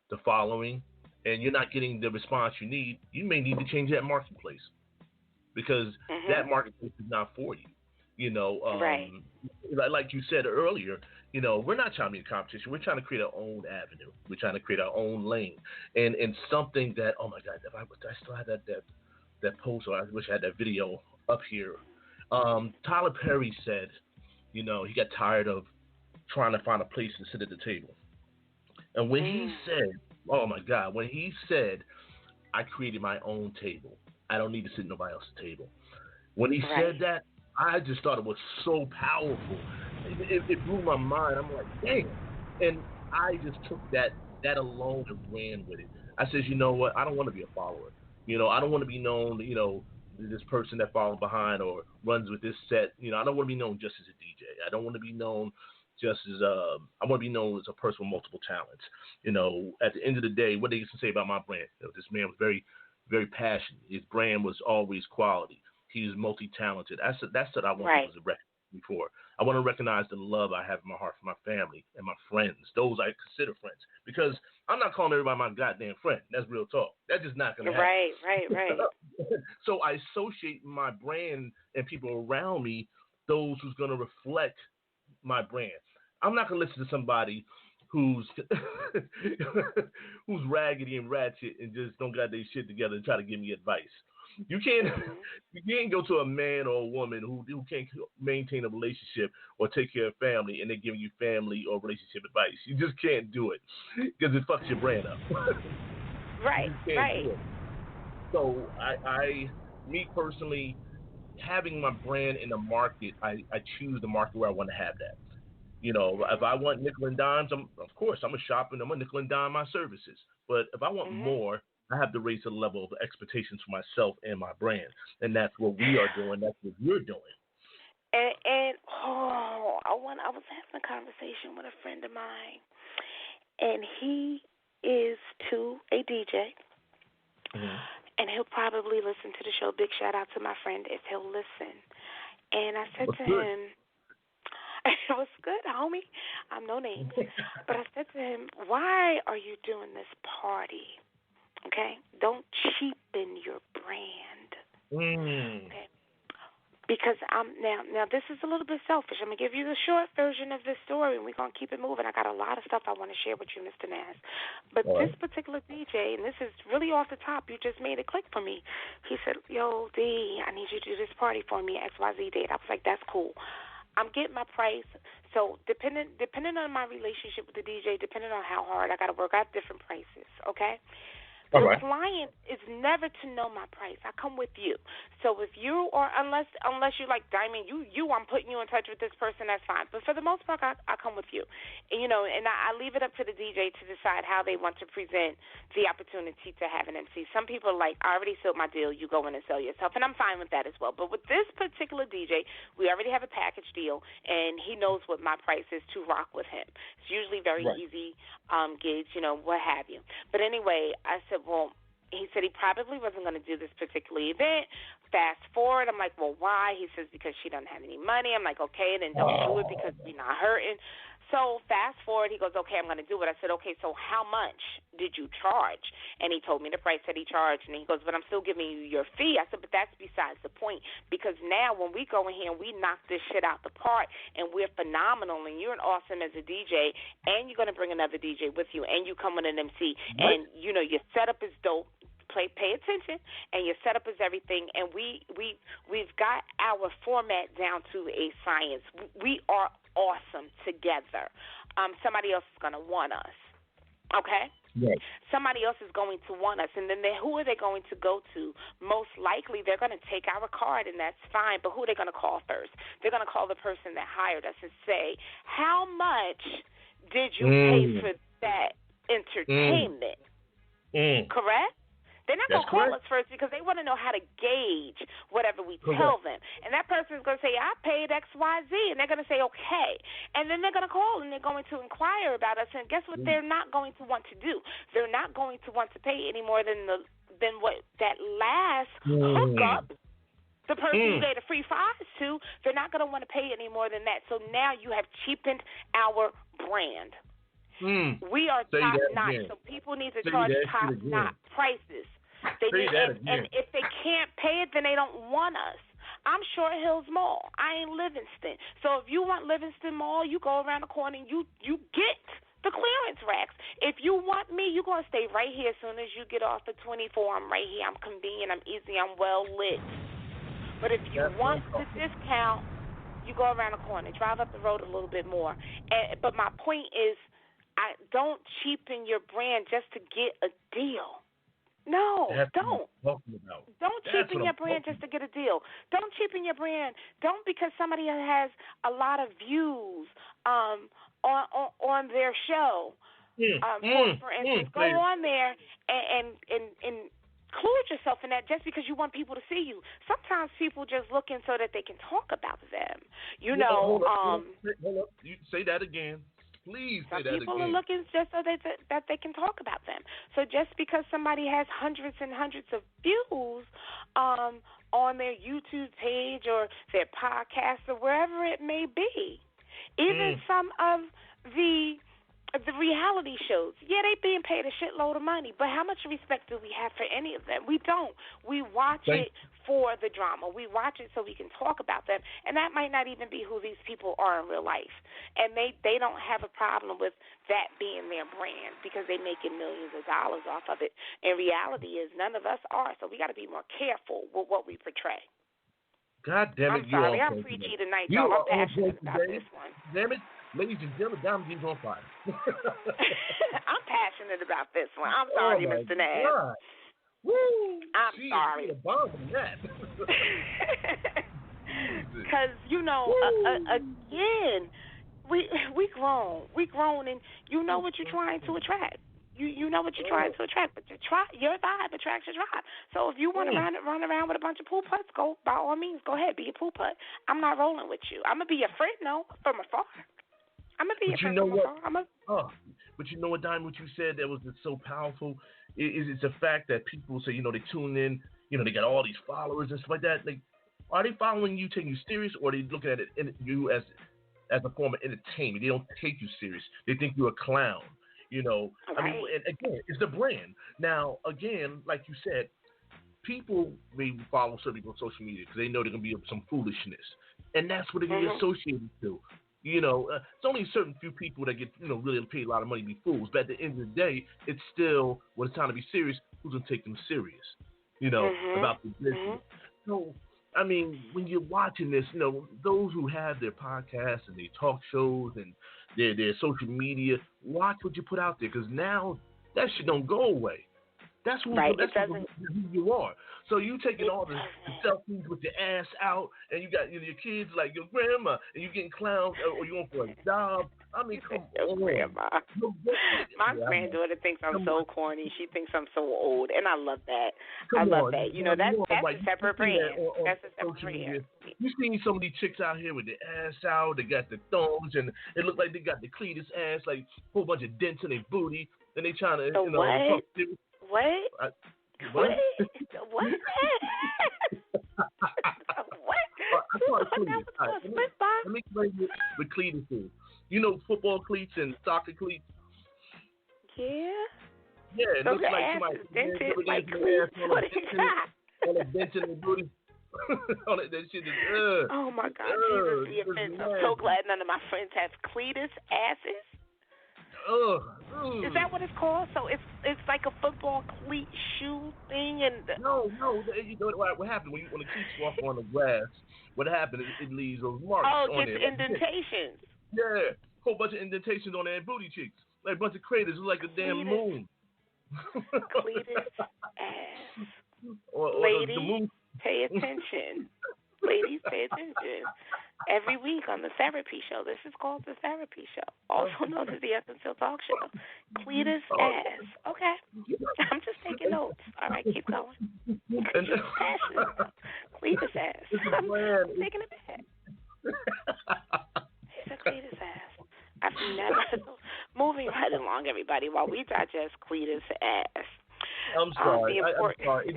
the following, and you're not getting the response you need, you may need to change that marketplace because that marketplace is not for you. Right. Like you said earlier, we're not trying to be a competition. We're trying to create our own avenue. We're trying to create our own lane, and something that, oh my God, if I still had that post, or I wish I had that video up here. Tyler Perry said, he got tired of trying to find a place to sit at the table. And when he said, oh my God, when he said, I created my own table, I don't need to sit at nobody else's table. When he said that, I just thought it was so powerful. It blew my mind. I'm like, dang. And I just took that alone and ran with it. I said, you know what? I don't want to be a follower. I don't want to be known, this person that follows behind or runs with this set. I don't want to be known just as a DJ. I don't want to be known just as I want to be known as a person with multiple talents. At the end of the day, what they used to say about my brand, this man was very, very passionate. His brand was always quality. He was multi-talented. That's what I want people to recognize me for. I want to recognize the love I have in my heart for my family and my friends, those I consider friends. Because I'm not calling everybody my goddamn friend. That's real talk. That's just not going to happen. Right. So I associate my brand and people around me, those who's going to reflect my brand. I'm not going to listen to somebody who's who's raggedy and ratchet and just don't got their shit together and try to give me advice. You can't go to a man or a woman who can't maintain a relationship or take care of family and they're giving you family or relationship advice. You just can't do it because it fucks your brand up. Right. So me personally, having my brand in the market, I choose the market where I want to have that. If I want nickel and dimes, I'm a shop and I'm a nickel and dime my services. But if I want more, I have to raise the level of expectations for myself and my brand. And that's what we are doing. That's what you're doing. And I was having a conversation with a friend of mine, and he is too a DJ. And he'll probably listen to the show. Big shout out to my friend if he'll listen. And I said to him, it was good, homie. I'm no name. But I said to him, why are you doing this party? Okay? Don't cheapen your brand. Okay? Because now this is a little bit selfish. I'm going to give you the short version of this story, and we're going to keep it moving. I got a lot of stuff I want to share with you, Mr. Naz. But this particular DJ, and this is really off the top, you just made it click for me. He said, yo, D, I need you to do this party for me, XYZ date. I was like, that's cool. I'm getting my price. So depending on my relationship with the DJ, depending on how hard I got to work, I have different prices, okay? The client is never to know my price. I come with you. So if you, or unless you're like Diamond, I'm putting you in touch with this person, that's fine. But for the most part, I come with you. And, and I leave it up to the DJ to decide how they want to present the opportunity to have an MC. Some people are like, I already sold my deal, you go in and sell yourself. And I'm fine with that as well. But with this particular DJ, we already have a package deal, and he knows what my price is to rock with him. It's usually very easy gigs, what have you. But anyway, I said, well, he said he probably wasn't going to do this particular event. Fast forward, I'm like, well, why? He says, because she doesn't have any money. I'm like, okay, then don't do it because you're not hurting. So fast forward, he goes, okay, I'm going to do it. I said, okay, so how much did you charge? And he told me the price that he charged, and he goes, but I'm still giving you your fee. I said, but that's besides the point, because now when we go in here and we knock this shit out the park, and we're phenomenal, and you're awesome as a DJ, and you're going to bring another DJ with you, and you come with an MC, and, you know, your setup is dope. Pay attention, and your setup is everything, and we've got our format down to a science. We are awesome together. Somebody else is going to want us, okay? Right. Somebody else is going to want us, and then who are they going to go to? Most likely they're going to take our card, and that's fine, but who are they going to call first? They're going to call the person that hired us and say, how much did you pay for that entertainment? Correct? They're not going to call us first because they want to know how to gauge whatever we tell them. And that person is going to say, I paid X, Y, Z. And they're going to say, okay. And then they're going to call and they're going to inquire about us. And guess what they're not going to want to do? They're not going to want to pay any more than what that last hookup, the person you gave the free fries to, they're not going to want to pay any more than that. So now you have cheapened our brand. We are top notch, so people need to charge top notch prices. And if they can't pay it, then they don't want us. I'm Short Hills Mall. I ain't Livingston. So if you want Livingston Mall, you go around the corner and you get the clearance racks. If you want me, you're going to stay right here as soon as you get off the 24. I'm right here. I'm convenient. I'm easy. I'm well lit. But if you want the discount, you go around the corner. Drive up the road a little bit more. But my point is, don't cheapen your brand just to get a deal. No, don't. Don't cheapen your brand just to get a deal. Don't cheapen your brand. Don't because somebody has a lot of views on their show. For instance, go on there and include yourself in that just because you want people to see you. Sometimes people just looking so that they can talk about them. Hold up. You say that again. Please say that again. Some people are looking just so that they can talk about them. So just because somebody has hundreds and hundreds of views on their YouTube page or their podcast or wherever it may be, even some of the reality shows, they being paid a shitload of money, but how much respect do we have for any of them? We don't. We watch it for the drama. We watch it so we can talk about them, and that might not even be who these people are in real life. And they don't have a problem with that being their brand because they're making millions of dollars off of it. And reality is none of us are, so we got to be more careful with what we portray. God damn it, I'm sorry, I'm preachy tonight, y'all. I'm passionate about this one. Damn it. Ladies and gentlemen, Diamond G's on fire. I'm passionate about this one. I'm sorry, Mr. Naz. Woo! I'm sorry. Because, again, we grown, and you know what you're trying to attract. You know what you're trying to attract, but your vibe attracts your tribe. So if you want to run around with a bunch of pool putts, go by all means, go ahead, be a pool putt. I'm not rolling with you. I'm gonna be your friend, from afar. I'm gonna be your friend from afar. But you know what, Diamond? What you said that was so powerful is the fact that people say, they tune in, they got all these followers and stuff like that. Like, are they following you, taking you serious, or are they looking at you as a form of entertainment? They don't take you serious. They think you're a clown. I mean, and again, it's the brand. Now, again, like you said, people may follow certain people on social media because they know they're going to be some foolishness. And that's what they're associated to. It's only a certain few people that get, really paid a lot of money to be fools. But at the end of the day, it's still, when it's time to be serious, who's going to take them serious, about the business. So, I mean, when you're watching this, those who have their podcasts and their talk shows and their social media, watch what you put out there because now that shit don't go away. That's who you are. So you taking all the selfies with your ass out, and you got your kids like your grandma, and you getting clowns, or you going for a job. I mean, come on. Grandma. My granddaughter thinks I'm so corny. She thinks I'm so old, and I love that. I love that. That's a separate brand. That's a separate brand. You seen some of these chicks out here with their ass out. They got the thongs, and it look like they got the Cletus ass, like a whole bunch of dents in their booty, and they trying to, talk serious. What? What? What? Let me explain what Cletus is. You know football cleats and soccer cleats? Yeah. Yeah, it Those looks are like asses somebody dented like cleats. What is that? On a bench in their booty. On it, that shit is, oh my God, Jesus, the offense. I'm so glad none of my friends have cleatus asses. Is that what it's called? So it's like a football cleat shoe thing, and no. You know what happened when the cleats walk on the grass? What happened? It leaves those marks on there. Indentations. Yeah, whole bunch of indentations on their booty cheeks, like a bunch of craters, like a damn moon. Cletus ass. Or Ladies, the moon. pay attention. Ladies, pay attention. Every week on the Therapy Show. This is called the Therapy Show, also known as the Unconcealed Talk Show. Cletus ass. Okay. I'm just taking notes. All right, keep going. Cletus ass. I'm taking it back. It's a Cletus ass. I've never. Moving right along, everybody, while we digest Cletus ass. I'm sorry. I'm sorry.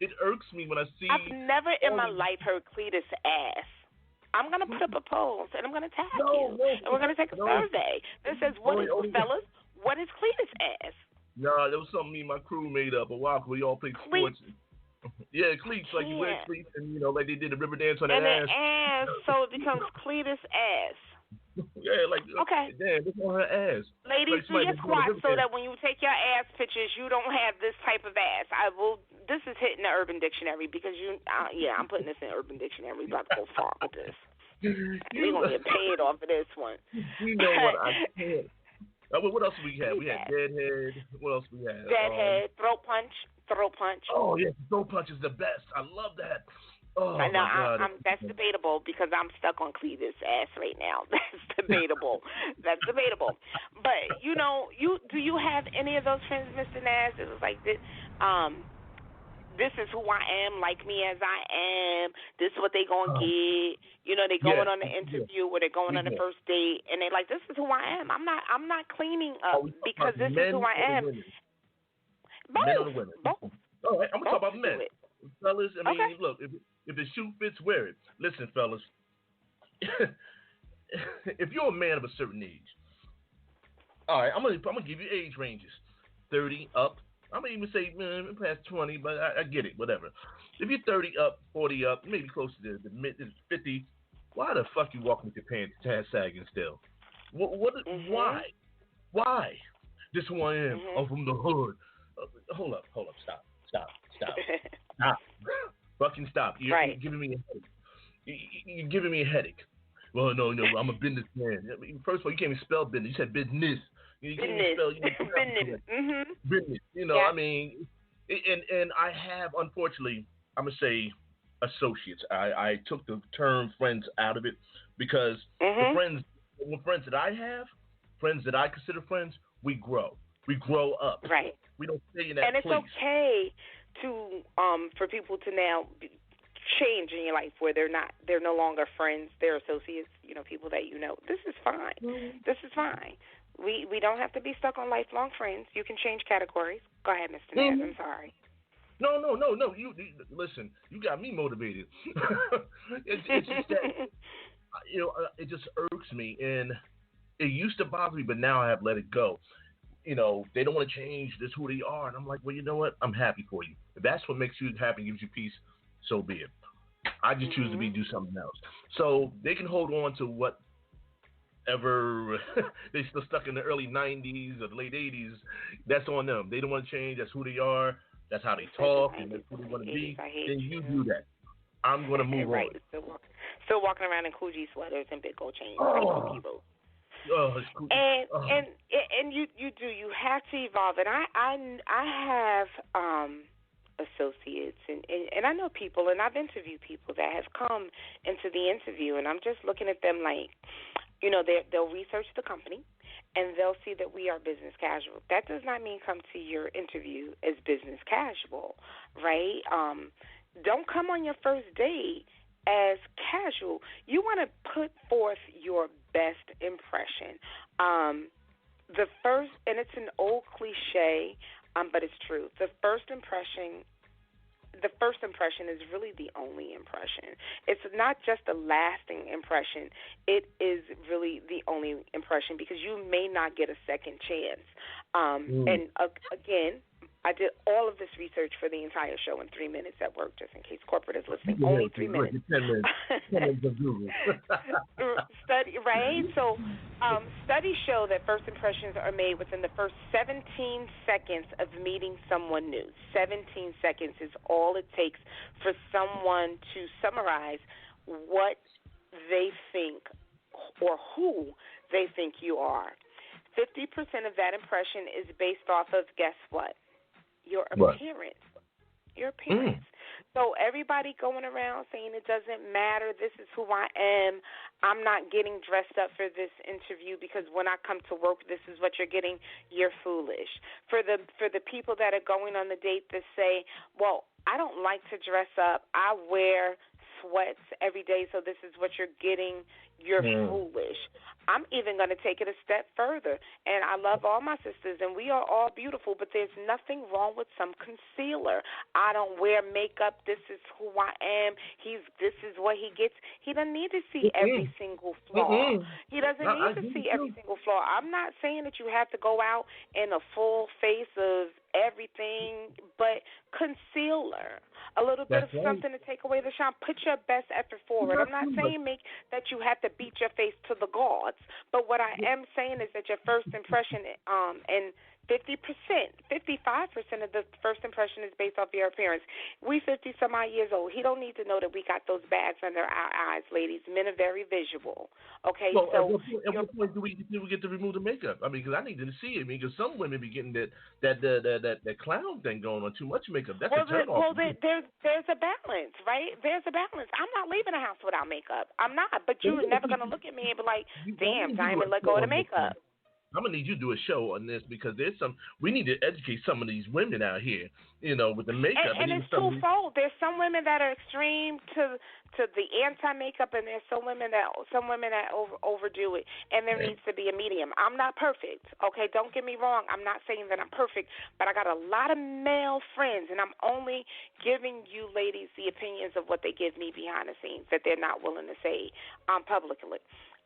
It irks me when I see. I've never in my life heard Cletus ass. I'm going to put up a post, and I'm going to tag you. And we're going to take a survey that says, fellas, what is Cletus ass? Nah, that was something me and my crew made up a while ago. We all played sports. Yeah, cleats, like you wear cleats, and, like they did the river dance on their ass. And ass, so it becomes Cletus ass. Yeah, like, okay. Damn, this on her ass. Ladies, do your squats so that when you take your ass pictures, you don't have this type of ass. This is hitting the Urban Dictionary because I'm putting this in Urban Dictionary. We're about to go far with this. We're going to get paid off of this one. You know what I can't. What else we had? We had Deadhead. What else we had? Deadhead, throat punch. Oh, yeah, throat punch is the best. I love that. Oh, my God. That's debatable because I'm stuck on Cletus ass right now. That's debatable. But, do you have any of those friends, MrNaz? It was like this, this is who I am, like me as I am. This is what they going to get. They going on the interview or they're going on the first date, and they like, this is who I am. I'm not cleaning up because this is who I am. Both. Men or women? Both. All right, I'm going to talk about men. Fellas, I mean, okay. Look, if the shoe fits, wear it. Listen, fellas, if you're a man of a certain age, all right, I'm gonna give you age ranges, 30 up. I'm gonna even say past 20, but I get it, whatever. If you're 30 up, 40 up, maybe close to the mid 50, why the fuck you walking with your pants sagging still? Why? This is who I am. I'm from the hood. Hold up, stop. Fucking stop. You're giving me a headache. You're giving me a headache. Well, no, I'm a businessman. First of all, you can't even spell business. You said business. You can't even spell business. Business. I mean, and I have, unfortunately, I'm going to say associates. I took the term friends out of it because the friends that I have, friends that I consider friends, we grow. We grow up. Right. We don't stay in that place. And it's okay to for people to now change in your life where they're no longer friends, they're associates, people that you know. This is fine. This is fine. We don't have to be stuck on lifelong friends. You can change categories. Go ahead, MrNaz. I'm sorry. No. You listen. You got me motivated. it's just that it just irks me, and it used to bother me, but now I have let it go. They don't want to change this who they are, and I'm like, well, you know what? I'm happy for you. If that's what makes you happy, gives you peace, so be it. I just choose to do something else. So they can hold on to whatever they still stuck in the early 90s or the late 80s. That's on them. They don't want to change. That's who they are. That's how they talk, and that's who they want to be. Then you do that. I'm going to move on. Still walking around in Coogee sweaters and big gold chains. People. Oh, it's cool. And you have to evolve. And I have associates and I know people, and I've interviewed people that have come into the interview, and I'm just looking at them like, they'll research the company and they'll see that we are business casual. That does not mean come to your interview as business casual, right? Don't come on your first date as casual. You want to put forth your best impression. The first, and it's an old cliche, but it's true. The first impression the first impression is really the only impression. It's not just a lasting impression. It is really the only impression because you may not get a second chance. And again, I did all of this research for the entire show in 3 minutes at work, just in case corporate is listening. Only 3 minutes. 10 minutes. 10 minutes of Google. Right? So studies show that first impressions are made within the first 17 seconds of meeting someone new. 17 seconds is all it takes for someone to summarize what they think or who they think you are. 50% of that impression is based off of, guess what? Your appearance. Your appearance. So everybody going around saying it doesn't matter, this is who I am, I'm not getting dressed up for this interview because when I come to work this is what you're getting, you're foolish. For the people that are going on the date that say, well, I don't like to dress up, I wear sweats every day, so this is what you're getting, you're foolish. I'm even going to take it a step further, and I love all my sisters, and we are all beautiful, but there's nothing wrong with some concealer. I don't wear makeup. This is who I am. This is what he gets. He doesn't need to see every single flaw. He doesn't need to see every single flaw. I'm not saying that you have to go out in a full face of everything, but concealer, a little bit of something to take away the shine. Put your best effort forward. I'm not saying that you have to beat your face to the gods, but what I am saying is that your first impression, and 50%, 55% of the first impression is based off your appearance. We 50-some-odd years old. He don't need to know that we got those bags under our eyes, ladies. Men are very visual. Okay, well, so at what point do we get to remove the makeup? I mean, because I need to see it. I mean, because some women be getting that clown thing going on, too much makeup. That's a turn off. Well, there's a balance, right? There's a balance. I'm not leaving the house without makeup. I'm not. But you're never gonna look at me and be like, "Damn, Diamond, let go of the makeup." I'm gonna need you to do a show on this because we need to educate some of these women out here, with the makeup. And it's twofold. There's some women that are extreme to the anti-makeup, and there's some women that overdo it. And there needs to be a medium. I'm not perfect, okay? Don't get me wrong. I'm not saying that I'm perfect, but I got a lot of male friends, and I'm only giving you ladies the opinions of what they give me behind the scenes that they're not willing to say publicly.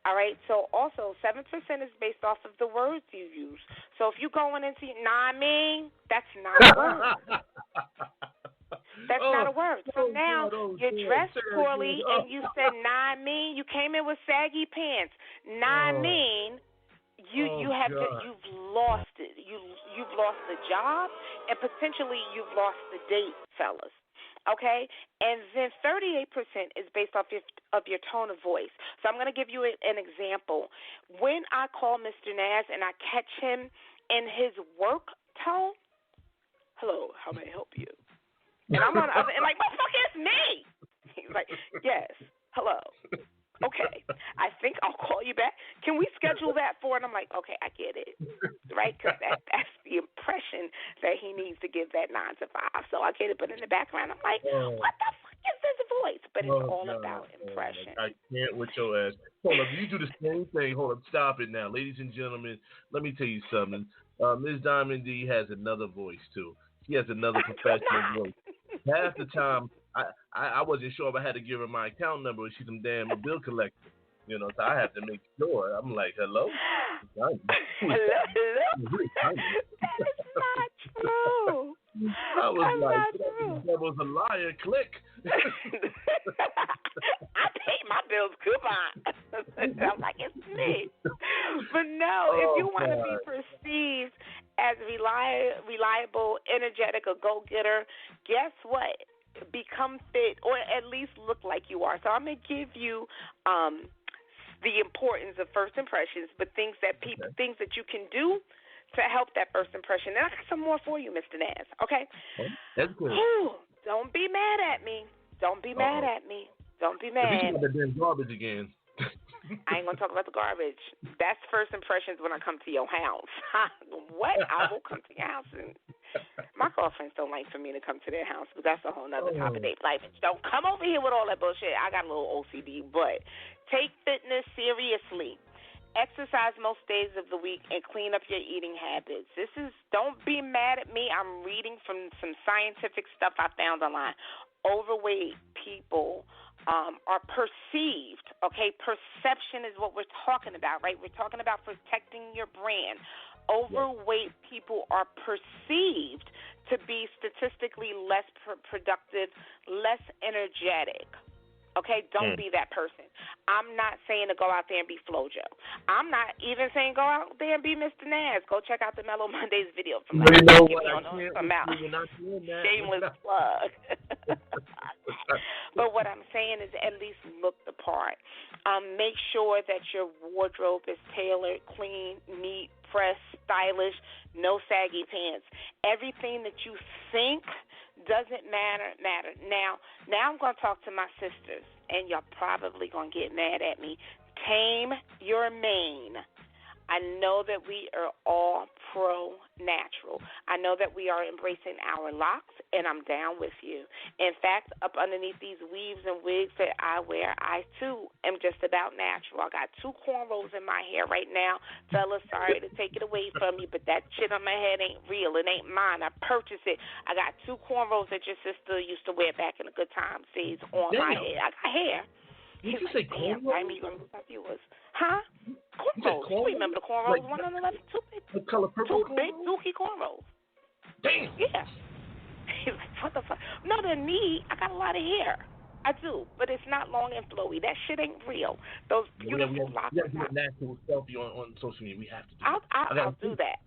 All right, so also 7% is based off of the words you use. So if you're going into, nah, I mean, that's not a word. That's not a word. So now you're dressed poorly and you said, nah, I mean, you came in with saggy pants. Nah, I mean, you've lost it. You've lost the job and potentially you've lost the date, fellas. Okay, and then 38% is based off of your tone of voice. So I'm going to give you an example. When I call MrNaz and I catch him in his work tone, hello, how may I help you? And I'm on the other end like, motherfucker, it's me. He's like, yes, hello. Okay, I think I'll call you back. Can we schedule that for? And I'm like, okay, I get it, right? Because that's the impression that he needs to give that 9 to 5. So I get it, but in the background, I'm like, what the fuck is this voice? But it's all about impression. I can't with your ass. Hold up, you do the same thing. Hold up, stop it now, ladies and gentlemen. Let me tell you something. Ms. Diamond D has another voice too. She has another professional voice. Half the time, I wasn't sure if I had to give her my account number or she's some damn bill collector. So I have to make sure. I'm like, hello? Hello? That is not true. I was like, that was a liar. Click. I pay my bills. Goodbye. I'm like, it's me. But no, if you want to be perceived as reliable, energetic, a go-getter, guess what? Become fit or at least look like you are. So I'm going to give you the importance of first impressions, but things that you can do to help that first impression. And I got some more for you, MrNaz, okay? That's good. Don't be mad at me. Don't be mad at me. Don't be mad. We can get that damn garbage again. I ain't going to talk about the garbage. That's first impressions when I come to your house. What? I will come to your house. And my girlfriends don't like for me to come to their house, but that's a whole nother topic. Like, don't come over here with all that bullshit. I got a little OCD, but take fitness seriously. exercise most days of the week, and clean up your eating habits. Don't be mad at me. I'm reading from some scientific stuff I found online. Overweight people are perceived, okay? Perception is what we're talking about, right? We're talking about protecting your brand. Overweight people are perceived to be statistically less productive, less energetic. Okay, don't be that person. I'm not saying to go out there and be Flojo. I'm not even saying go out there and be MrNaz. Go check out the Mellow Mondays video from last week. Shameless plug. But what I'm saying is at least look the part. Make sure that your wardrobe is tailored, clean, neat, pressed, stylish, no saggy pants. Everything that you think doesn't matter. Now I'm going to talk to my sisters, and y'all probably going to get mad at me. Tame your mane. I know that we are all pro-natural. I know that we are embracing our locks, and I'm down with you. In fact, up underneath these weaves and wigs that I wear, I, too, am just about natural. I got 2 cornrows in my hair right now. Fellas, sorry to take it away from you, but that shit on my head ain't real. It ain't mine. I purchased it. I got 2 cornrows that your sister used to wear back in the good times days on my head. I got hair. Did you say cornrows? Damn, you're going to lose our viewers. Huh? Cornrows. You remember the cornrows? Like, 1 on the left, 2 big. The color purple 2 big dookie cornrows. Damn. Yeah. He's like, what the fuck? No, the knee, I got a lot of hair. I do, but it's not long and flowy. That shit ain't real. Those beautiful locks. We have to do a natural selfie on social media. We have to do that. I'll do that.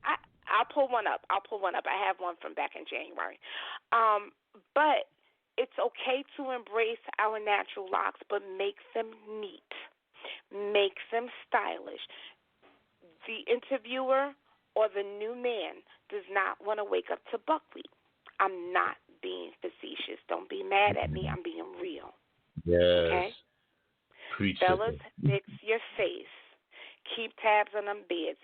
I'll pull one up. I have one from back in January. But it's okay to embrace our natural locks, but make them neat. Make them stylish. The interviewer or the new man does not want to wake up to buckwheat. I'm not being facetious. Don't be mad at me. I'm being real. Yes. Okay? Preach. Fellas, fix your face. Keep tabs on them beards.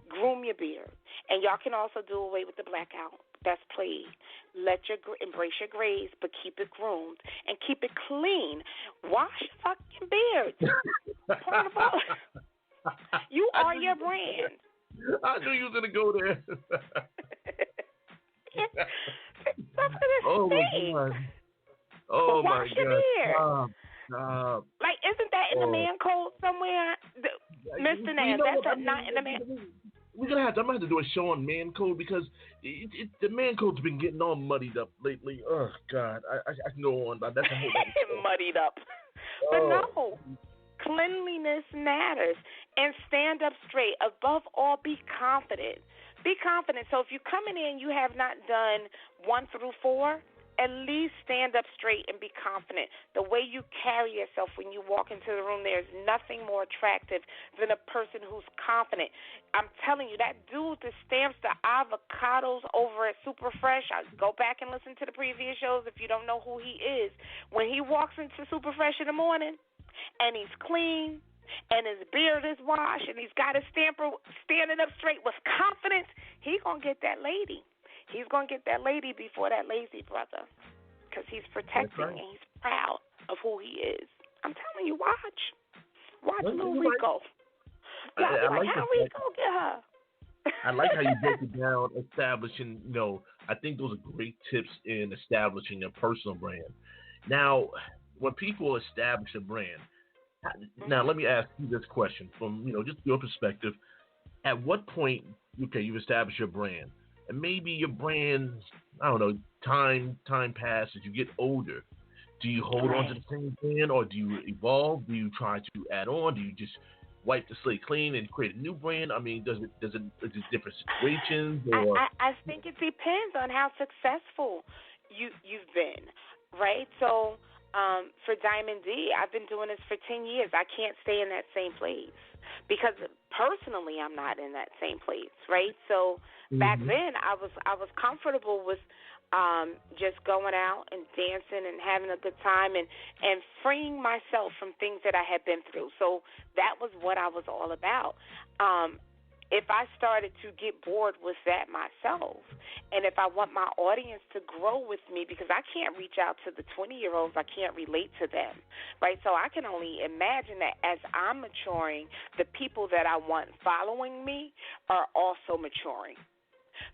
Groom your beard. And y'all can also do away with the blackout. That's played. Embrace your grays, but keep it groomed and keep it clean. Wash your fucking beard. You are your brand. I knew you was gonna go there. Oh my God! Oh my wash your beard. Stop. Like, isn't that in the man code somewhere, MrNaz? That's not in the man. I'm gonna have to do a show on man code because the man code's been getting all muddied up lately. Oh God, I can go on, but that's a whole other muddied up. But no, cleanliness matters, and stand up straight. Above all, be confident. Be confident. So if you're coming in, you have not done 1 through 4. At least stand up straight and be confident. The way you carry yourself when you walk into the room, there's nothing more attractive than a person who's confident. I'm telling you, that dude that stamps the avocados over at Super Fresh, go back and listen to the previous shows if you don't know who he is. When he walks into Super Fresh in the morning and he's clean and his beard is washed and he's got his stamper standing up straight with confidence, he's going to get that lady. He's going to get that lady before that lazy brother because he's protecting and he's proud of who he is. I'm telling you, watch. Watch Lil Rico. I like how Rico get her? I like how you break it down, establishing, I think those are great tips in establishing a personal brand. Now, when people establish a brand, now let me ask you this question from, just your perspective. At what point, you've established your brand, and maybe your brand, I don't know, time passes, you get older. Do you hold on to the same brand, or do you evolve? Do you try to add on? Do you just wipe the slate clean and create a new brand? I mean, is it different situations? Or I think it depends on how successful you've been, right? So for Diamond D, I've been doing this for 10 years. I can't stay in that same place because personally I'm not in that same place, right? So back then I was comfortable with just going out and dancing and having a good time and freeing myself from things that I had been through. So that was what I was all about. if I started to get bored with that myself, and if I want my audience to grow with me, because I can't reach out to the 20-year-olds, I can't relate to them, right? So I can only imagine that as I'm maturing, the people that I want following me are also maturing.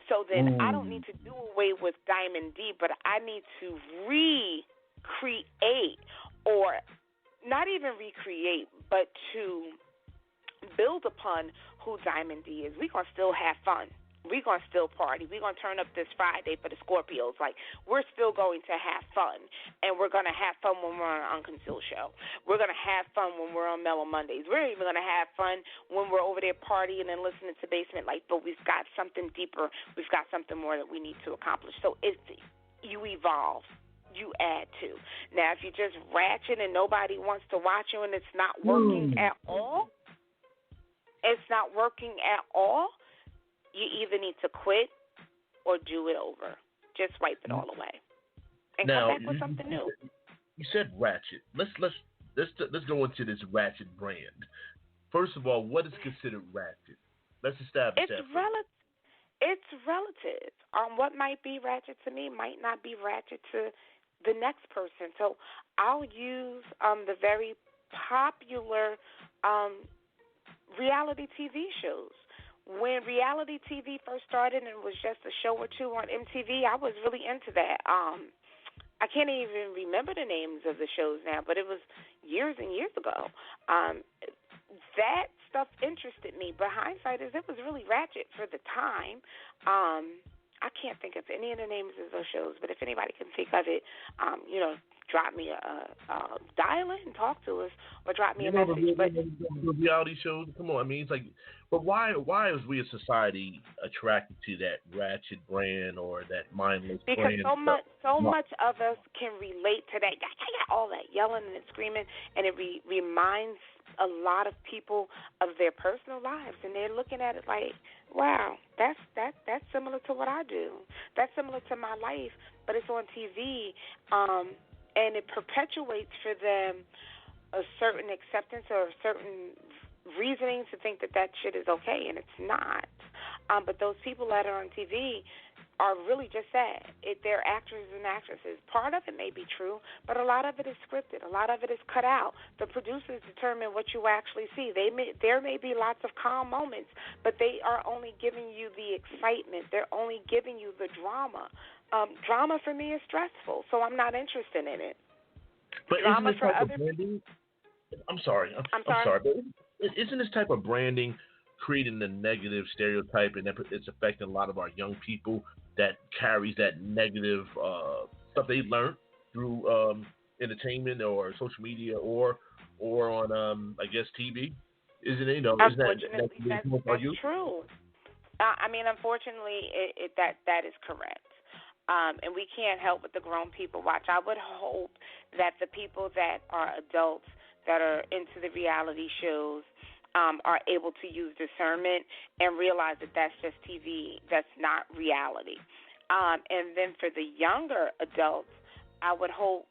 So then I don't need to do away with Diamond D, but I need to recreate, or not even recreate, but to build upon who Diamond D is. We're going to still have fun. We're going to still party. We're going to turn up this Friday for the Scorpios. Like, we're still going to have fun. And we're going to have fun when we're on an Unconcealed show. We're going to have fun when we're on Mellow Mondays. We're even going to have fun when we're over there partying and listening to Basement Life. But we've got something deeper. We've got something more that we need to accomplish. So you evolve. You add to. Now, if you're just ratchet and nobody wants to watch you and it's not working at all, you either need to quit or do it over. Just wipe it all away and now, come back with something new. You said ratchet. Let's go into this ratchet brand. First of all, what is considered ratchet? Let's establish that. It's relative. What might be ratchet to me might not be ratchet to the next person. So I'll use the very popular reality TV shows. When reality TV first started and was just a show or two on MTV, I was really into that. I can't even remember the names of the shows now, but it was years and years ago. That stuff interested me, but hindsight is it was really ratchet for the time. I can't think of any of the names of those shows, but if anybody can think of it, drop me dial in and talk to us, or drop me a message. But the reality shows, come on, I mean, it's like, but why is we as society attracted to that ratchet brand or that mindless brand? Because so much of us can relate to that. All that yelling and screaming, and it reminds a lot of people of their personal lives, and they're looking at it like, wow, that's similar to what I do. That's similar to my life, but it's on TV, and it perpetuates for them a certain acceptance or a certain reasoning to think that shit is okay, and it's not. But those people that are on TV are really just that. They're actors and actresses. Part of it may be true, but a lot of it is scripted. A lot of it is cut out. The producers determine what you actually see. There may be lots of calm moments, but they are only giving you the excitement. They're only giving you the drama. Drama for me is stressful, so I'm not interested in it. But drama isn't this for type other of branding? I'm sorry. But isn't this type of branding creating a negative stereotype, and it's affecting a lot of our young people that carries that negative stuff they learned through entertainment or social media or on I guess TV? Isn't it? Unfortunately, that's true. I mean, unfortunately, that is correct. And we can't help but the grown people watch. I would hope that the people that are adults that are into the reality shows are able to use discernment and realize that that's just TV. That's not reality. And then for the younger adults, I would hope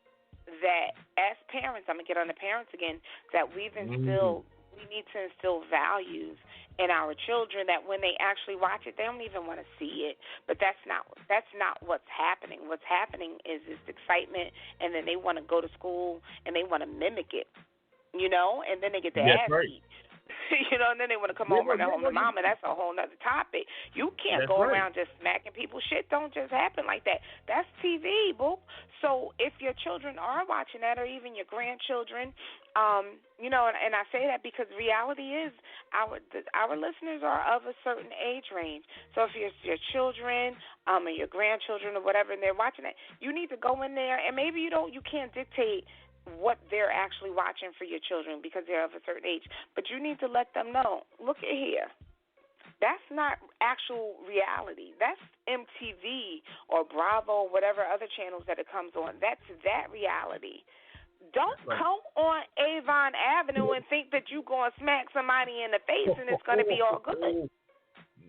that as parents, I'm going to get on the parents again, that we need to instill values in our children that when they actually watch it, they don't even want to see it. But that's not what's happening. What's happening is this excitement, and then they want to go to school and they want to mimic it, and then they get their ass beat. And then they want to come home and go home to mama. That's a whole nother topic. You can't go around just smacking people. Shit don't just happen like that. That's TV, boo. So if your children are watching that, or even your grandchildren, and I say that because reality is our listeners are of a certain age range. So if your children or your grandchildren or whatever, and they're watching it, you need to go in there, and maybe you can't dictate what they're actually watching for your children because they're of a certain age. But you need to let them know, look at here. That's not actual reality. That's MTV or Bravo, whatever other channels that it comes on. That's that reality. Don't come on Avon Avenue and think that you're going to smack somebody in the face and it's going to be all good.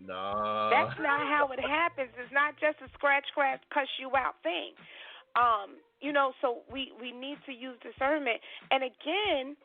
Nah. That's not how it happens. It's not just a scratch, cuss you out thing. So we need to use discernment. And again,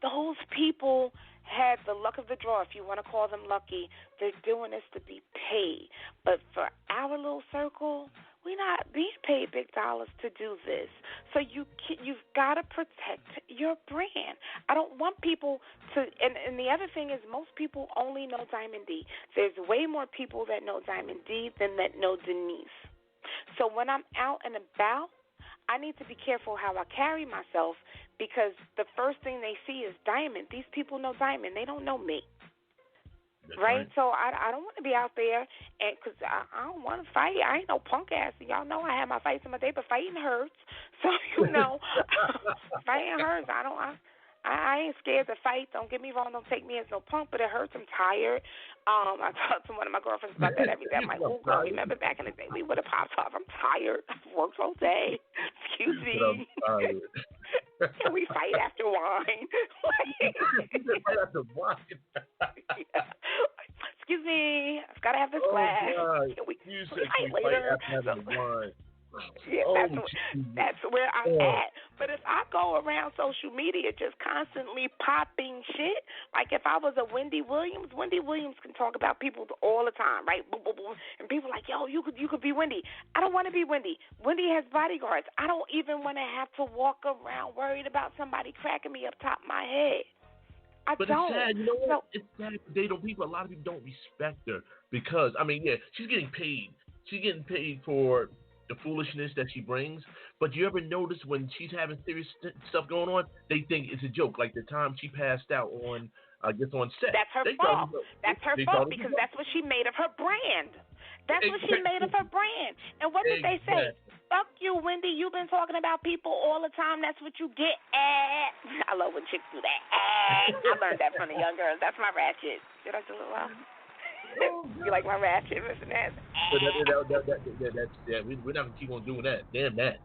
those people had the luck of the draw, if you want to call them lucky, they're doing this to be paid. But for our little circle, we're not being paid big dollars to do this. So you've got to protect your brand. I don't want people to, and the other thing is most people only know Diamond D. There's way more people that know Diamond D than that know Denise. So when I'm out and about, I need to be careful how I carry myself because the first thing they see is Diamond. These people know Diamond. They don't know me. Right? So I don't want to be out there because I don't want to fight. I ain't no punk ass. Y'all know I have my fights in my day, but fighting hurts. So, fighting hurts. I ain't scared to fight. Don't get me wrong. Don't take me as no punk, but it hurts. I'm tired. I talk to one of my girlfriends about that every day. I'm like, oh, girl, remember back in the day we would have popped off. I'm tired. I've worked all day. Excuse me. Can we fight after wine? Fight after wine. Excuse me. I've got to have this glass. Can we fight later? Wine. Yeah, that's where I'm at. But if I go around social media just constantly popping shit, like if I was a Wendy Williams can talk about people all the time, right? Boom, boom, boom. And people are like, yo, you could be Wendy. I don't want to be Wendy. Wendy has bodyguards. I don't even want to have to walk around worried about somebody cracking me up top of my head. But it's sad, you know what? It's sad. A lot of people don't respect her because, she's getting paid. She's getting paid for the foolishness that she brings, but you ever notice when she's having serious stuff going on, they think it's a joke. Like the time she passed out on set. That's her fault. That's her fault because that's what she made of her brand. That's what she made of her brand. And what did they say? Fuck you, Wendy. You've been talking about people all the time. That's what you get at. I love when chicks do that. I learned that from the young girls. That's my ratchet. Did I do it well? You like my ratchet, MrNaz? We're not going to keep on doing that. Damn that.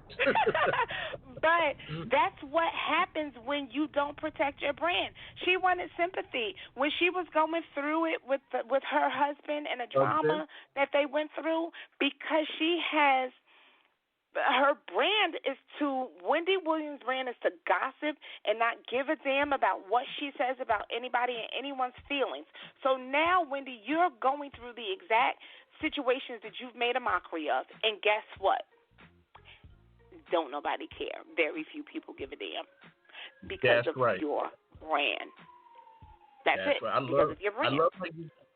But that's what happens when you don't protect your brand. She wanted sympathy. When she was going through it with her husband and the drama that they went through, because she has her brand is Wendy Williams' brand is to gossip and not give a damn about what she says about anybody and anyone's feelings. So now, Wendy, you're going through the exact situations that you've made a mockery of, and guess what? Don't nobody care. Very few people give a damn because of your brand. That's it. Right. Because of your brand.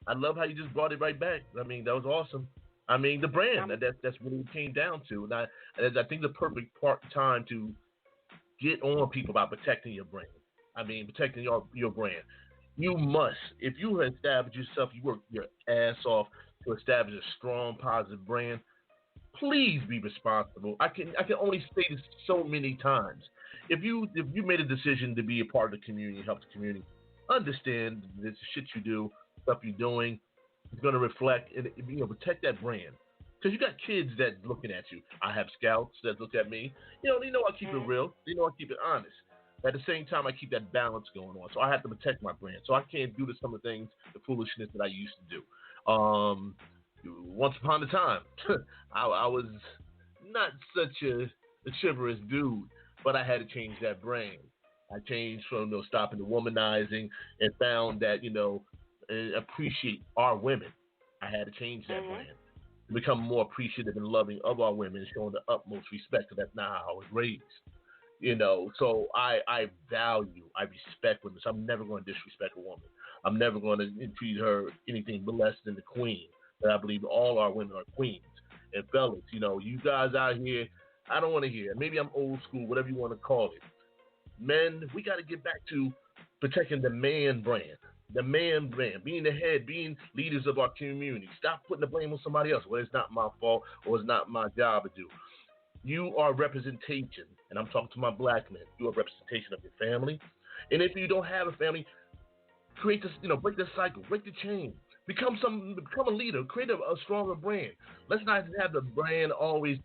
I love how you just brought it right back. That was awesome. The brand, that's what it came down to. And I think the perfect time to get on people about protecting your brand. Protecting your brand. You must, if you establish yourself, you work your ass off to establish a strong, positive brand, please be responsible. I can only say this so many times. If you made a decision to be a part of the community, help the community, understand this shit you do, stuff you're doing, is going to reflect and protect that brand. Because you got kids that looking at you. I have scouts that look at me. They know I keep it real. They know I keep it honest. At the same time, I keep that balance going on. So I have to protect my brand. So I can't do some of the things, the foolishness that I used to do. Once upon a time, I was not such a chivalrous dude, but I had to change that brand. I changed from stopping the womanizing and found that, appreciate our women. I had to change that brand to become more appreciative and loving of our women and showing the utmost respect, because that's not how I was raised. So I value, I respect women. So I'm never going to disrespect a woman. I'm never going to treat her anything less than the queen. But I believe all our women are queens. And fellas, you guys out here, I don't want to hear it. Maybe I'm old school, whatever you want to call it. Men, we got to get back to protecting the man brand. The man brand, being the head, being leaders of our community. Stop putting the blame on somebody else. Well, it's not my fault or it's not my job to do. You are representation, and I'm talking to my black men. You are representation of your family. And if you don't have a family, create this, break the cycle, break the chain. Become a leader. Create a stronger brand. Let's not have the brand always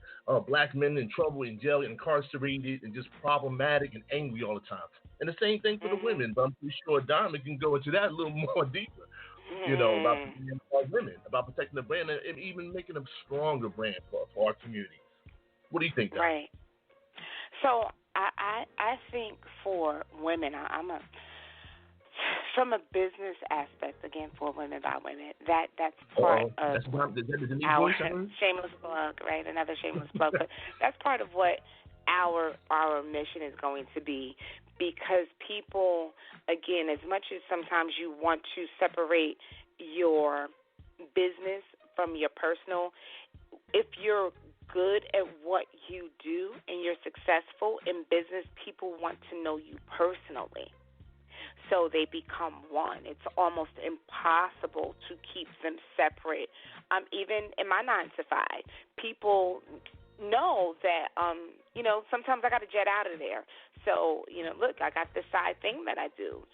black men in trouble, in jail, incarcerated, and just problematic and angry all the time. And the same thing for the women. But I'm pretty sure Diamond can go into that a little more deeper. About women, about protecting the brand, and even making a stronger brand for our community. What do you think, Diamond? Right. So I think for women, I'm a from a business aspect, again, for women by women, that's part of that's our shameless plug, right? Another shameless plug, but that's part of what our mission is going to be, because people, again, as much as sometimes you want to separate your business from your personal, if you're good at what you do and you're successful in business, people want to know you personally. So they become one. It's almost impossible to keep them separate. Even in my 9 to 5, people know that, sometimes I got to jet out of there. So, look, I got this side thing that I do.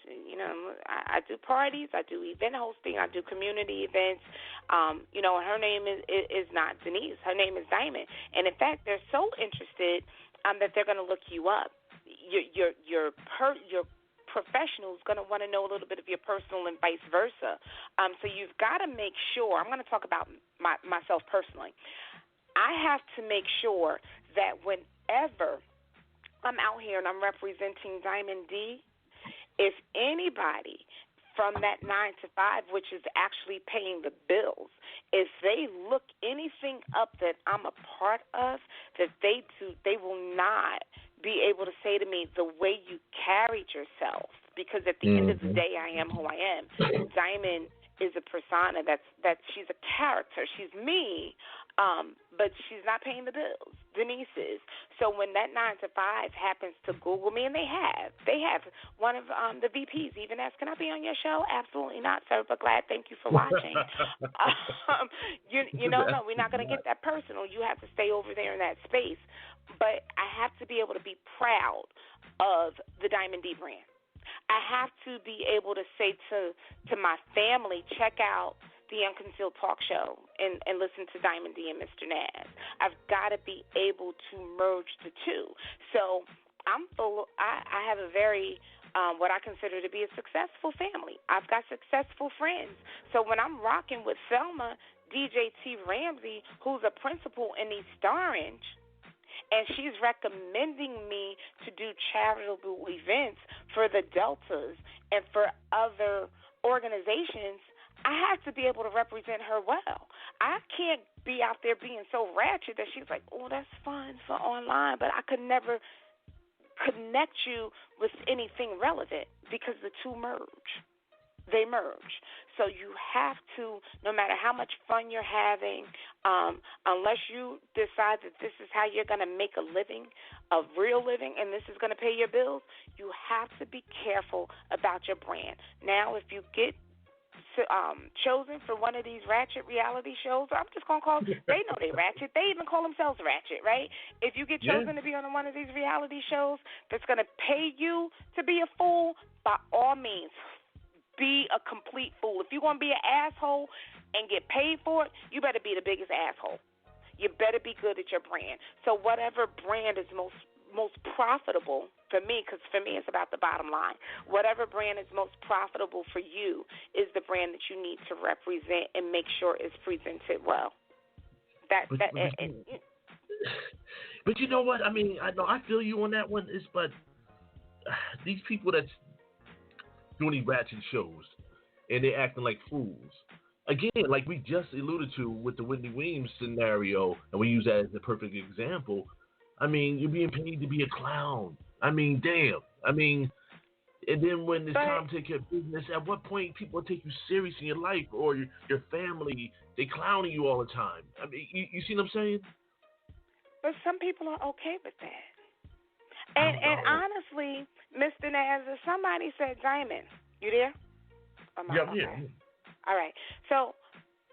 I do parties, I do event hosting, I do community events. Her name is not Denise. Her name is Diamond. And, in fact, they're so interested that they're going to look you up. Your professional is going to want to know a little bit of your personal and vice versa. So you've got to make sure. I'm going to talk about myself personally. I have to make sure that whenever I'm out here and I'm representing Diamond D, if anybody from that 9 to 5, which is actually paying the bills, if they look anything up that I'm a part of, that they will not be able to say to me, the way you carried yourself, because at the end of the day, I am who I am. Diamond is a persona that she's a character. She's me, but she's not paying the bills. Denise is. So when that 9 to 5 happens to Google me, and they have one of the VPs even asked, can I be on your show? Absolutely not, sir, but glad. Thank you for watching. No, we're not going to get that personal. You have to stay over there in that space. But I have to be able to be proud of the Diamond D brand. I have to be able to say to my family, check out the Unconcealed talk show and listen to Diamond D and MrNaz. I've got to be able to merge the two. So I have a very what I consider to be a successful family. I've got successful friends. So when I'm rocking with Selma, DJ T. Ramsey, who's a principal in East Orange, and she's recommending me to do charitable events for the Deltas and for other organizations, I have to be able to represent her well. I can't be out there being so ratchet that she's like, oh, that's fun for online, but I could never connect you with anything relevant because the two merge. They merge. So you have to, no matter how much fun you're having, unless you decide that this is how you're going to make a living, a real living, and this is going to pay your bills, you have to be careful about your brand. Now, if you get chosen for one of these ratchet reality shows, I'm just going to call, they know they ratchet. They even call themselves ratchet, right? If you get chosen to be on one of these reality shows that's going to pay you to be a fool, by all means, be a complete fool. If you're going to be an asshole and get paid for it, you better be the biggest asshole. You better be good at your brand. So whatever brand is most profitable for me, because for me it's about the bottom line, whatever brand is most profitable for you is the brand that you need to represent and make sure it's presented well. But you know what? I mean, I feel you on that one. But these people that's doing these ratchet shows and they're acting like fools. Again, like we just alluded to with the Whitney Williams scenario, and we use that as the perfect example. I mean, you're being paid to be a clown. I mean, damn. I mean, and then when it's time to take care of business, at what point people take you serious in your life or your family? They clowning you all the time. I mean, you see what I'm saying? But some people are okay with that. And honestly, MrNaz, if somebody said, Diamond, you there? Yeah, okay. Yeah. All right. So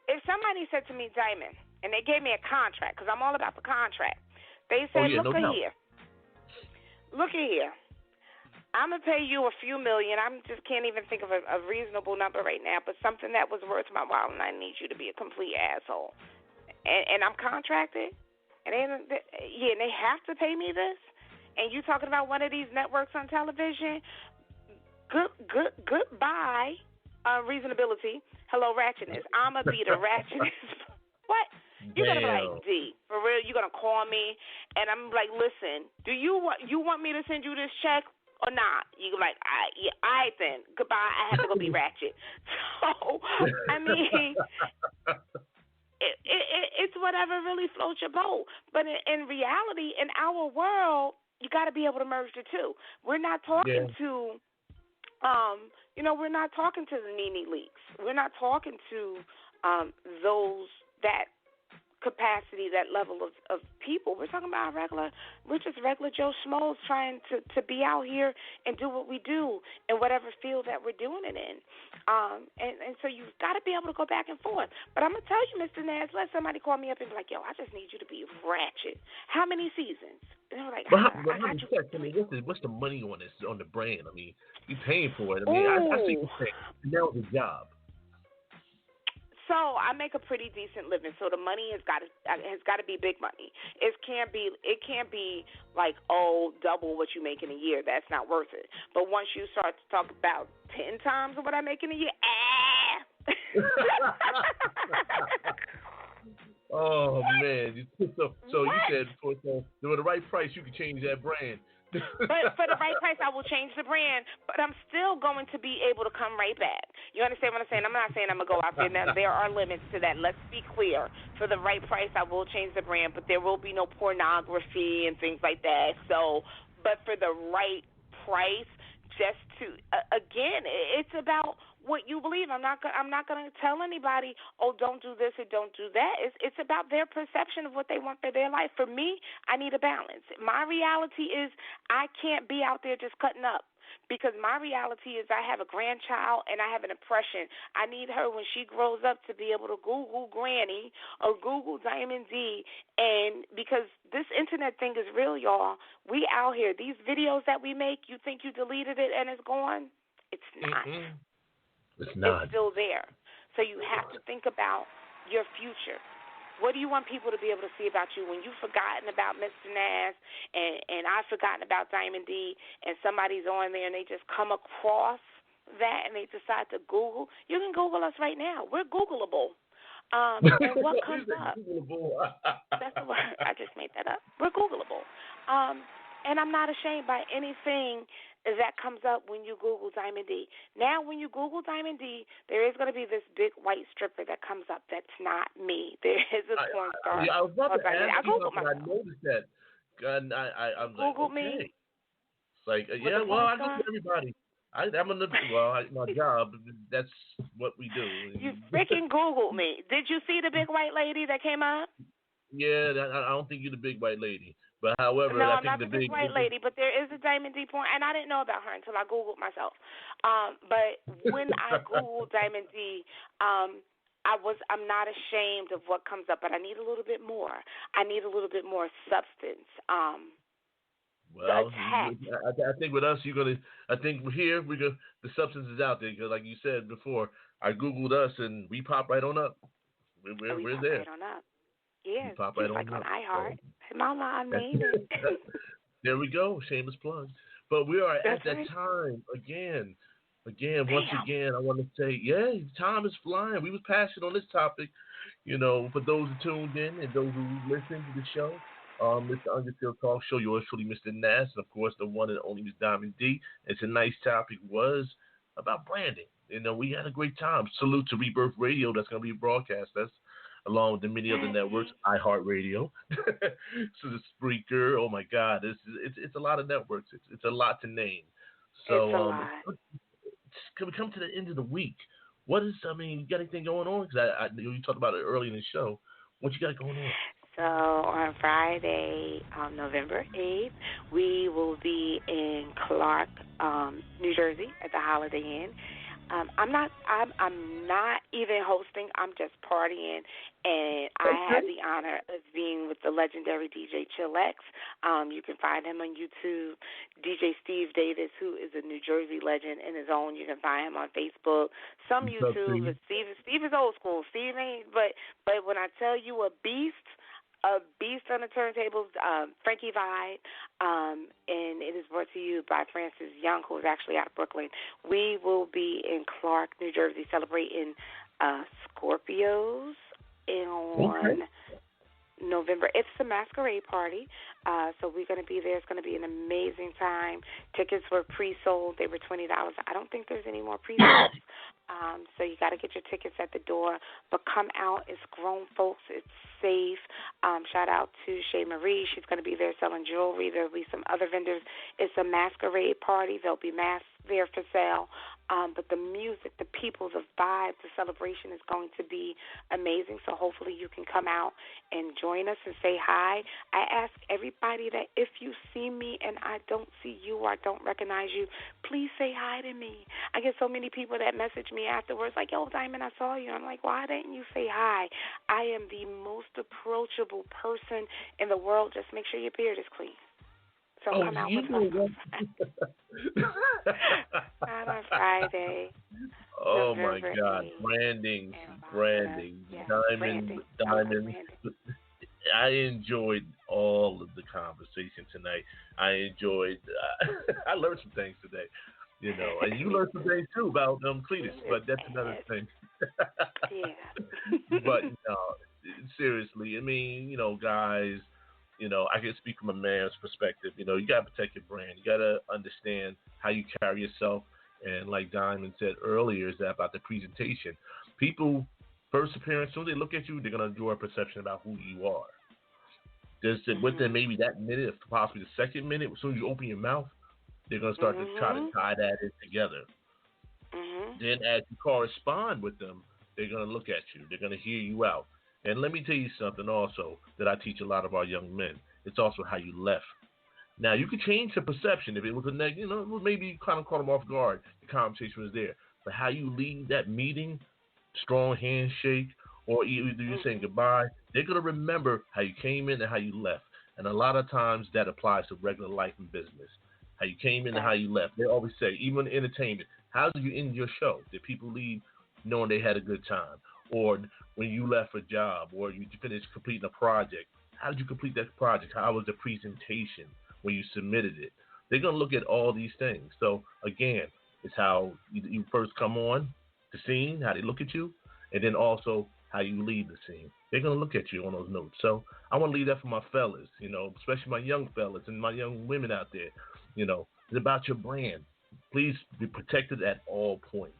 if somebody said to me, Diamond, and they gave me a contract, because I'm all about the contract, they said, look here. I'm going to pay you a few million. I just can't even think of a reasonable number right now, but something that was worth my while, and I need you to be a complete asshole. And I'm contracted, and they have to pay me this? And you talking about one of these networks on television? Goodbye, reasonability. Hello, ratchetness. I'm going to be the ratchetness. What? You're going to be like, D, for real, you're going to call me, and I'm like, listen, do you want me to send you this check or not? You like, all right then, goodbye. I have to go be ratchet. So, I mean, it's whatever really floats your boat. But in reality, in our world, you got to be able to merge the two. We're not talking to, we're not talking to the Nene Leaks. We're not talking to those that capacity, that level of people. We're talking about we're just regular Joe Schmoes trying to be out here and do what we do in whatever field that we're doing it in. And so you've got to be able to go back and forth. But I'm going to tell you, Mr. Naz, let somebody call me up and be like, yo, I just need you to be ratchet. How many seasons? And they're like, what's the money on this, on the brand? I mean, you paying for it. I mean, I see you saying, now the job. So I make a pretty decent living. So the money has got to be big money. It can't be like, oh, double what you make in a year. That's not worth it. But once you start to talk about 10 times of what I make in a year, Oh man! So you said for the right price you can change that brand. But for the right price, I will change the brand, but I'm still going to be able to come right back. You understand what I'm saying? I'm not saying I'm going to go out there. Now, there are limits to that. Let's be clear. For the right price, I will change the brand, but there will be no pornography and things like that. So, but for the right price, just to, again, it's about what you believe. I'm not going to tell anybody, oh, don't do this or don't do that. It's about their perception of what they want for their life. For me, I need a balance. My reality is I can't be out there just cutting up, because my reality is I have a grandchild and I have an impression. I need her when she grows up to be able to Google Granny or Google Diamond D, and because this internet thing is real, y'all. We out here. These videos that we make, you think you deleted it and it's gone? It's not. Mm-mm. It's not. It's still there. So you have to think about your future. What do you want people to be able to see about you when you've forgotten about MrNaz and I've forgotten about Diamond D, and somebody's on there and they just come across that and they decide to Google? You can Google us right now. We're Googleable. And what comes up? That's the word. I just made that up. We're Googleable. And I'm not ashamed by anything that comes up when you Google Diamond D. Now, when you Google Diamond D, there is going to be this big white stripper that comes up. That's not me. There is a porn star. I was about to ask I Googled myself. I noticed that. And I'm Google like, okay. me. It's like, I Google everybody. I'm in my job. That's what we do. You freaking Googled me. Did you see the big white lady that came up? Yeah, I don't think you're the big white lady. But however, no, I I'm not think the big white lady, but there is a Diamond D porn, and I didn't know about her until I Googled myself. But when I Googled Diamond D, I'm not ashamed of what comes up, but I need a little bit more. I need a little bit more substance. Well, I think with us, I think here the substance is out there, because like you said before, I Googled us and we pop right on up. We're there. Right on up. Yeah, pop just right like on up. iHeart. Mama, I made it. There we go. Shameless plug. But we are at that time again. Once again, I want to say, time is flying. We was passionate on this topic, for those who tuned in and those who listened to the show. Mr. Unconcealed Talk Show, yours truly, MrNaz, and of course the one and only Ms. Diamond D. And tonight's topic was about branding. We had a great time. Salute to Rebirth Radio. That's going to be broadcast. That's along with the many other networks, iHeartRadio, so the Spreaker. Oh my God, it's a lot of networks. It's a lot to name. So it's a lot. Can we come to the end of the week? You got anything going on? Because you talked about it early in the show. What you got going on? So on Friday, November 8th, we will be in Clark, New Jersey, at the Holiday Inn. I'm not even hosting. I'm just partying, and I have the honor of being with the legendary DJ Chillax. You can find him on YouTube. DJ Steve Davis, who is a New Jersey legend in his own. You can find him on Facebook. Some YouTube. But Steve is old school. Steve ain't. But when I tell you a beast on the turntables, Frankie Vide, and it is brought to you by Francis Young, who is actually out of Brooklyn. We will be in Clark, New Jersey, celebrating Scorpios on November. It's the masquerade party, so we're going to be there. It's going to be an amazing time. Tickets were pre-sold. They were $20. I don't think there's any more pre-sales. So you got to get your tickets at the door. But come out. It's grown folks. It's safe. Shout out to Shay Marie. She's going to be there selling jewelry. There'll be some other vendors. It's a masquerade party. There'll be masks there for sale. But the music, the people, the vibe, the celebration is going to be amazing. So hopefully you can come out and join us and say hi. I ask everybody that if you see me and I don't see you or I don't recognize you, please say hi to me. I get so many people that message me afterwards like, yo, Diamond, I saw you. I'm like, why didn't you say hi? I am the most approachable person in the world. Just make sure your beard is clean. So come out with us. Not on Friday. Oh November my God, 8th. branding, diamond. I enjoyed all of the conversation tonight. I enjoyed. I learned some things today, and you learned some things too about Cletus, but that's another thing. Yeah. But seriously, I mean, guys. I can speak from a man's perspective. You got to protect your brand. You got to understand how you carry yourself. And like Diamond said earlier, is that about the presentation. People, first appearance, as soon as they look at you, they're going to draw a perception about who you are. Within maybe that minute, possibly the second minute, as soon as you open your mouth, they're going to start to try to tie that in together. Then as you correspond with them, they're going to look at you. They're going to hear you out. And let me tell you something also that I teach a lot of our young men. It's also how you left. Now, you could change the perception. If it was a negative, maybe you kind of caught them off guard. The conversation was there. But how you leave that meeting, strong handshake, or either you saying goodbye, they're going to remember how you came in and how you left. And a lot of times that applies to regular life and business. How you came in and how you left. They always say, even in entertainment, how did you end your show? Did people leave knowing they had a good time? Or when you left a job, or you finished completing a project, how did you complete that project? How was the presentation when you submitted it? They're going to look at all these things. So, again, it's how you first come on the scene, how they look at you, and then also how you leave the scene. They're going to look at you on those notes. So I want to leave that for my fellas, especially my young fellas and my young women out there. It's about your brand. Please be protected at all points.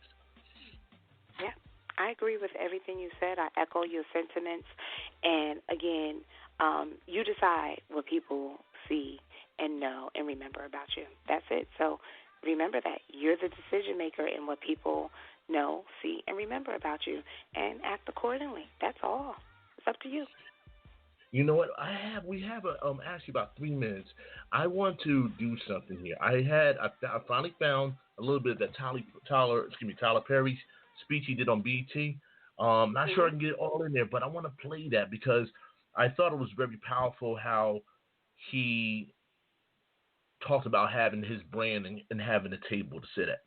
Yeah. I agree with everything you said. I echo your sentiments. And, again, you decide what people see and know and remember about you. That's it. So remember that. You're the decision maker in what people know, see, and remember about you, and act accordingly. That's all. It's up to you. You know what? We have actually about 3 minutes. I want to do something here. I finally found a little bit of that Tyler Perry speech he did on BET. Not sure I can get it all in there, but I want to play that because I thought it was very powerful how he talked about having his brand and having a table to sit at,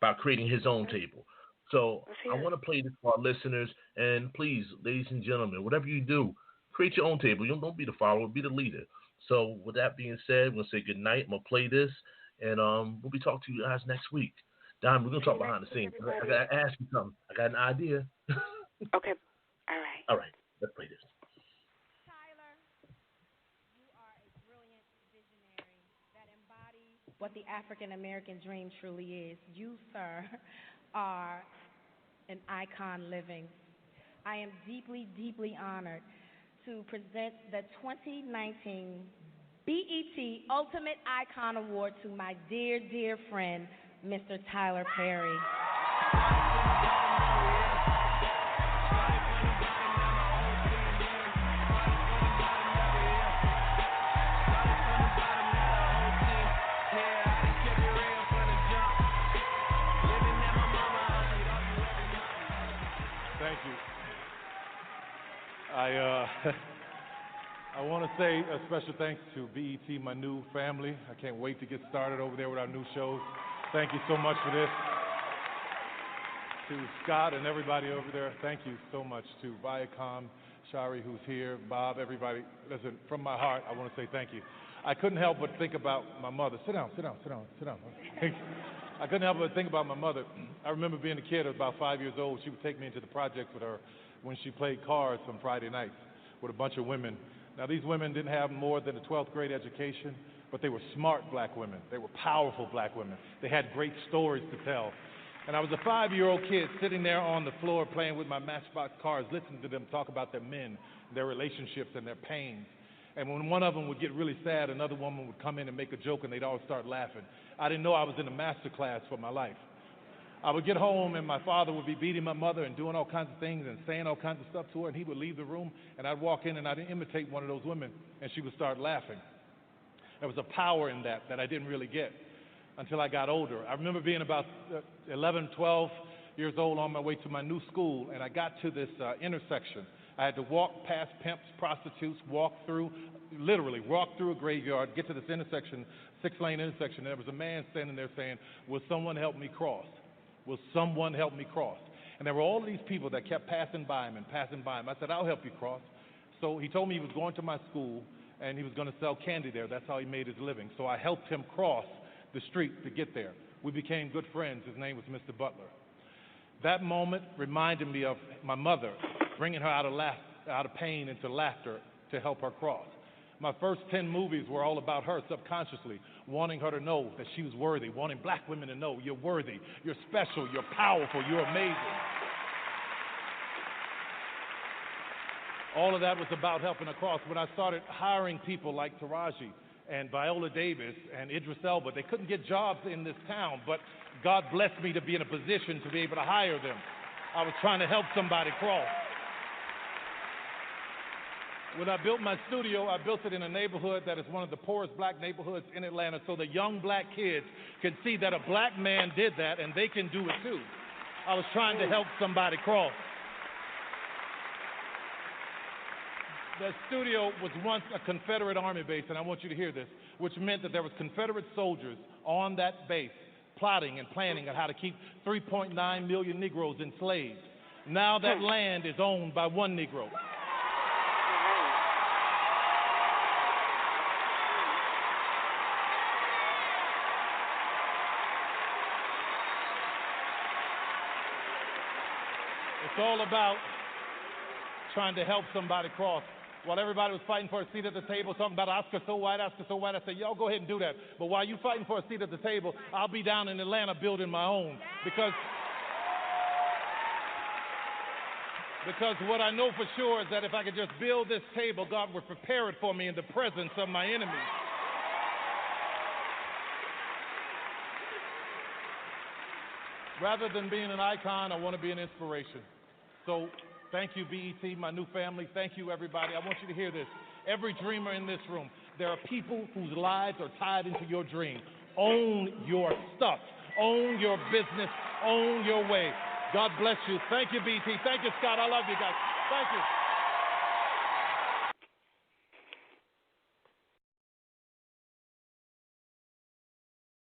about creating his own table. So I want to play this for our listeners, and please, ladies and gentlemen, whatever you do, create your own table. You don't be the follower, be the leader. So with that being said, we're going to say good night. I'm going to play this, and we'll be talking to you guys next week. Don, we're going to talk behind the scenes. I got to ask you something. I got an idea. Okay. All right. All right. Let's play this. Tyler, you are a brilliant visionary that embodies what the African-American dream truly is. You, sir, are an icon living. I am deeply, deeply honored to present the 2019 BET Ultimate Icon Award to my dear, dear friend, Mr. Tyler Perry. Thank you. I want to say a special thanks to BET, my new family. I can't wait to get started over there with our new shows. Thank you so much for this. To Scott and everybody over there, thank you so much. To Viacom, Shari, who's here, Bob, everybody. Listen, from my heart, I want to say thank you. I couldn't help but think about my mother. Sit down. I couldn't help but think about my mother. I remember being a kid, I was about 5 years old. She would take me into the projects with her when she played cards on Friday nights. with a bunch of women. Now, these women didn't have more than a 12th grade education, but they were smart black women. They were powerful black women. They had great stories to tell. And I was a 5-year-old kid sitting there on the floor playing with my Matchbox cars, listening to them talk about their men, their relationships, and their pains. And when one of them would get really sad, another woman would come in and make a joke, and they'd all start laughing. I didn't know I was in a master class for my life. I would get home, and my father would be beating my mother and doing all kinds of things and saying all kinds of stuff to her, and he would leave the room, and I'd walk in, and I'd imitate one of those women, and she would start laughing. There was a power in that I didn't really get until I got older. I remember being about 11, 12 years old on my way to my new school, and I got to this intersection. I had to walk past pimps, prostitutes, literally walk through a graveyard, get to this intersection, 6-lane intersection, and there was a man standing there saying, "Will someone help me cross? Will someone help me cross?" And there were all of these people that kept passing by him and passing by him. I said, "I'll help you cross." So he told me he was going to my school, and he was going to sell candy there. That's how he made his living. So I helped him cross the street to get there. We became good friends. His name was Mr. Butler. That moment reminded me of my mother, bringing her out of pain into laughter to help her cross. My first 10 movies were all about her subconsciously, wanting her to know that she was worthy, wanting black women to know you're worthy, you're special, you're powerful, you're amazing. All of that was about helping her cross. When I started hiring people like Taraji and Viola Davis and Idris Elba, they couldn't get jobs in this town, but God blessed me to be in a position to be able to hire them. I was trying to help somebody cross. When I built my studio, I built it in a neighborhood that is one of the poorest black neighborhoods in Atlanta, so the young black kids can see that a black man did that and they can do it too. I was trying to help somebody cross. The studio was once a Confederate Army base, and I want you to hear this, which meant that there was Confederate soldiers on that base plotting and planning on how to keep 3.9 million Negroes enslaved. Now that land is owned by one Negro. It's all about trying to help somebody cross. While everybody was fighting for a seat at the table, talking about Oscar so white, I said, y'all go ahead and do that. But while you fighting for a seat at the table, I'll be down in Atlanta building my own. Because what I know for sure is that if I could just build this table, God would prepare it for me in the presence of my enemies. Rather than being an icon, I want to be an inspiration. So thank you, BET, my new family. Thank you, everybody. I want you to hear this. Every dreamer in this room, there are people whose lives are tied into your dream. Own your stuff. Own your business. Own your way. God bless you. Thank you, BET. Thank you, Scott. I love you guys. Thank you.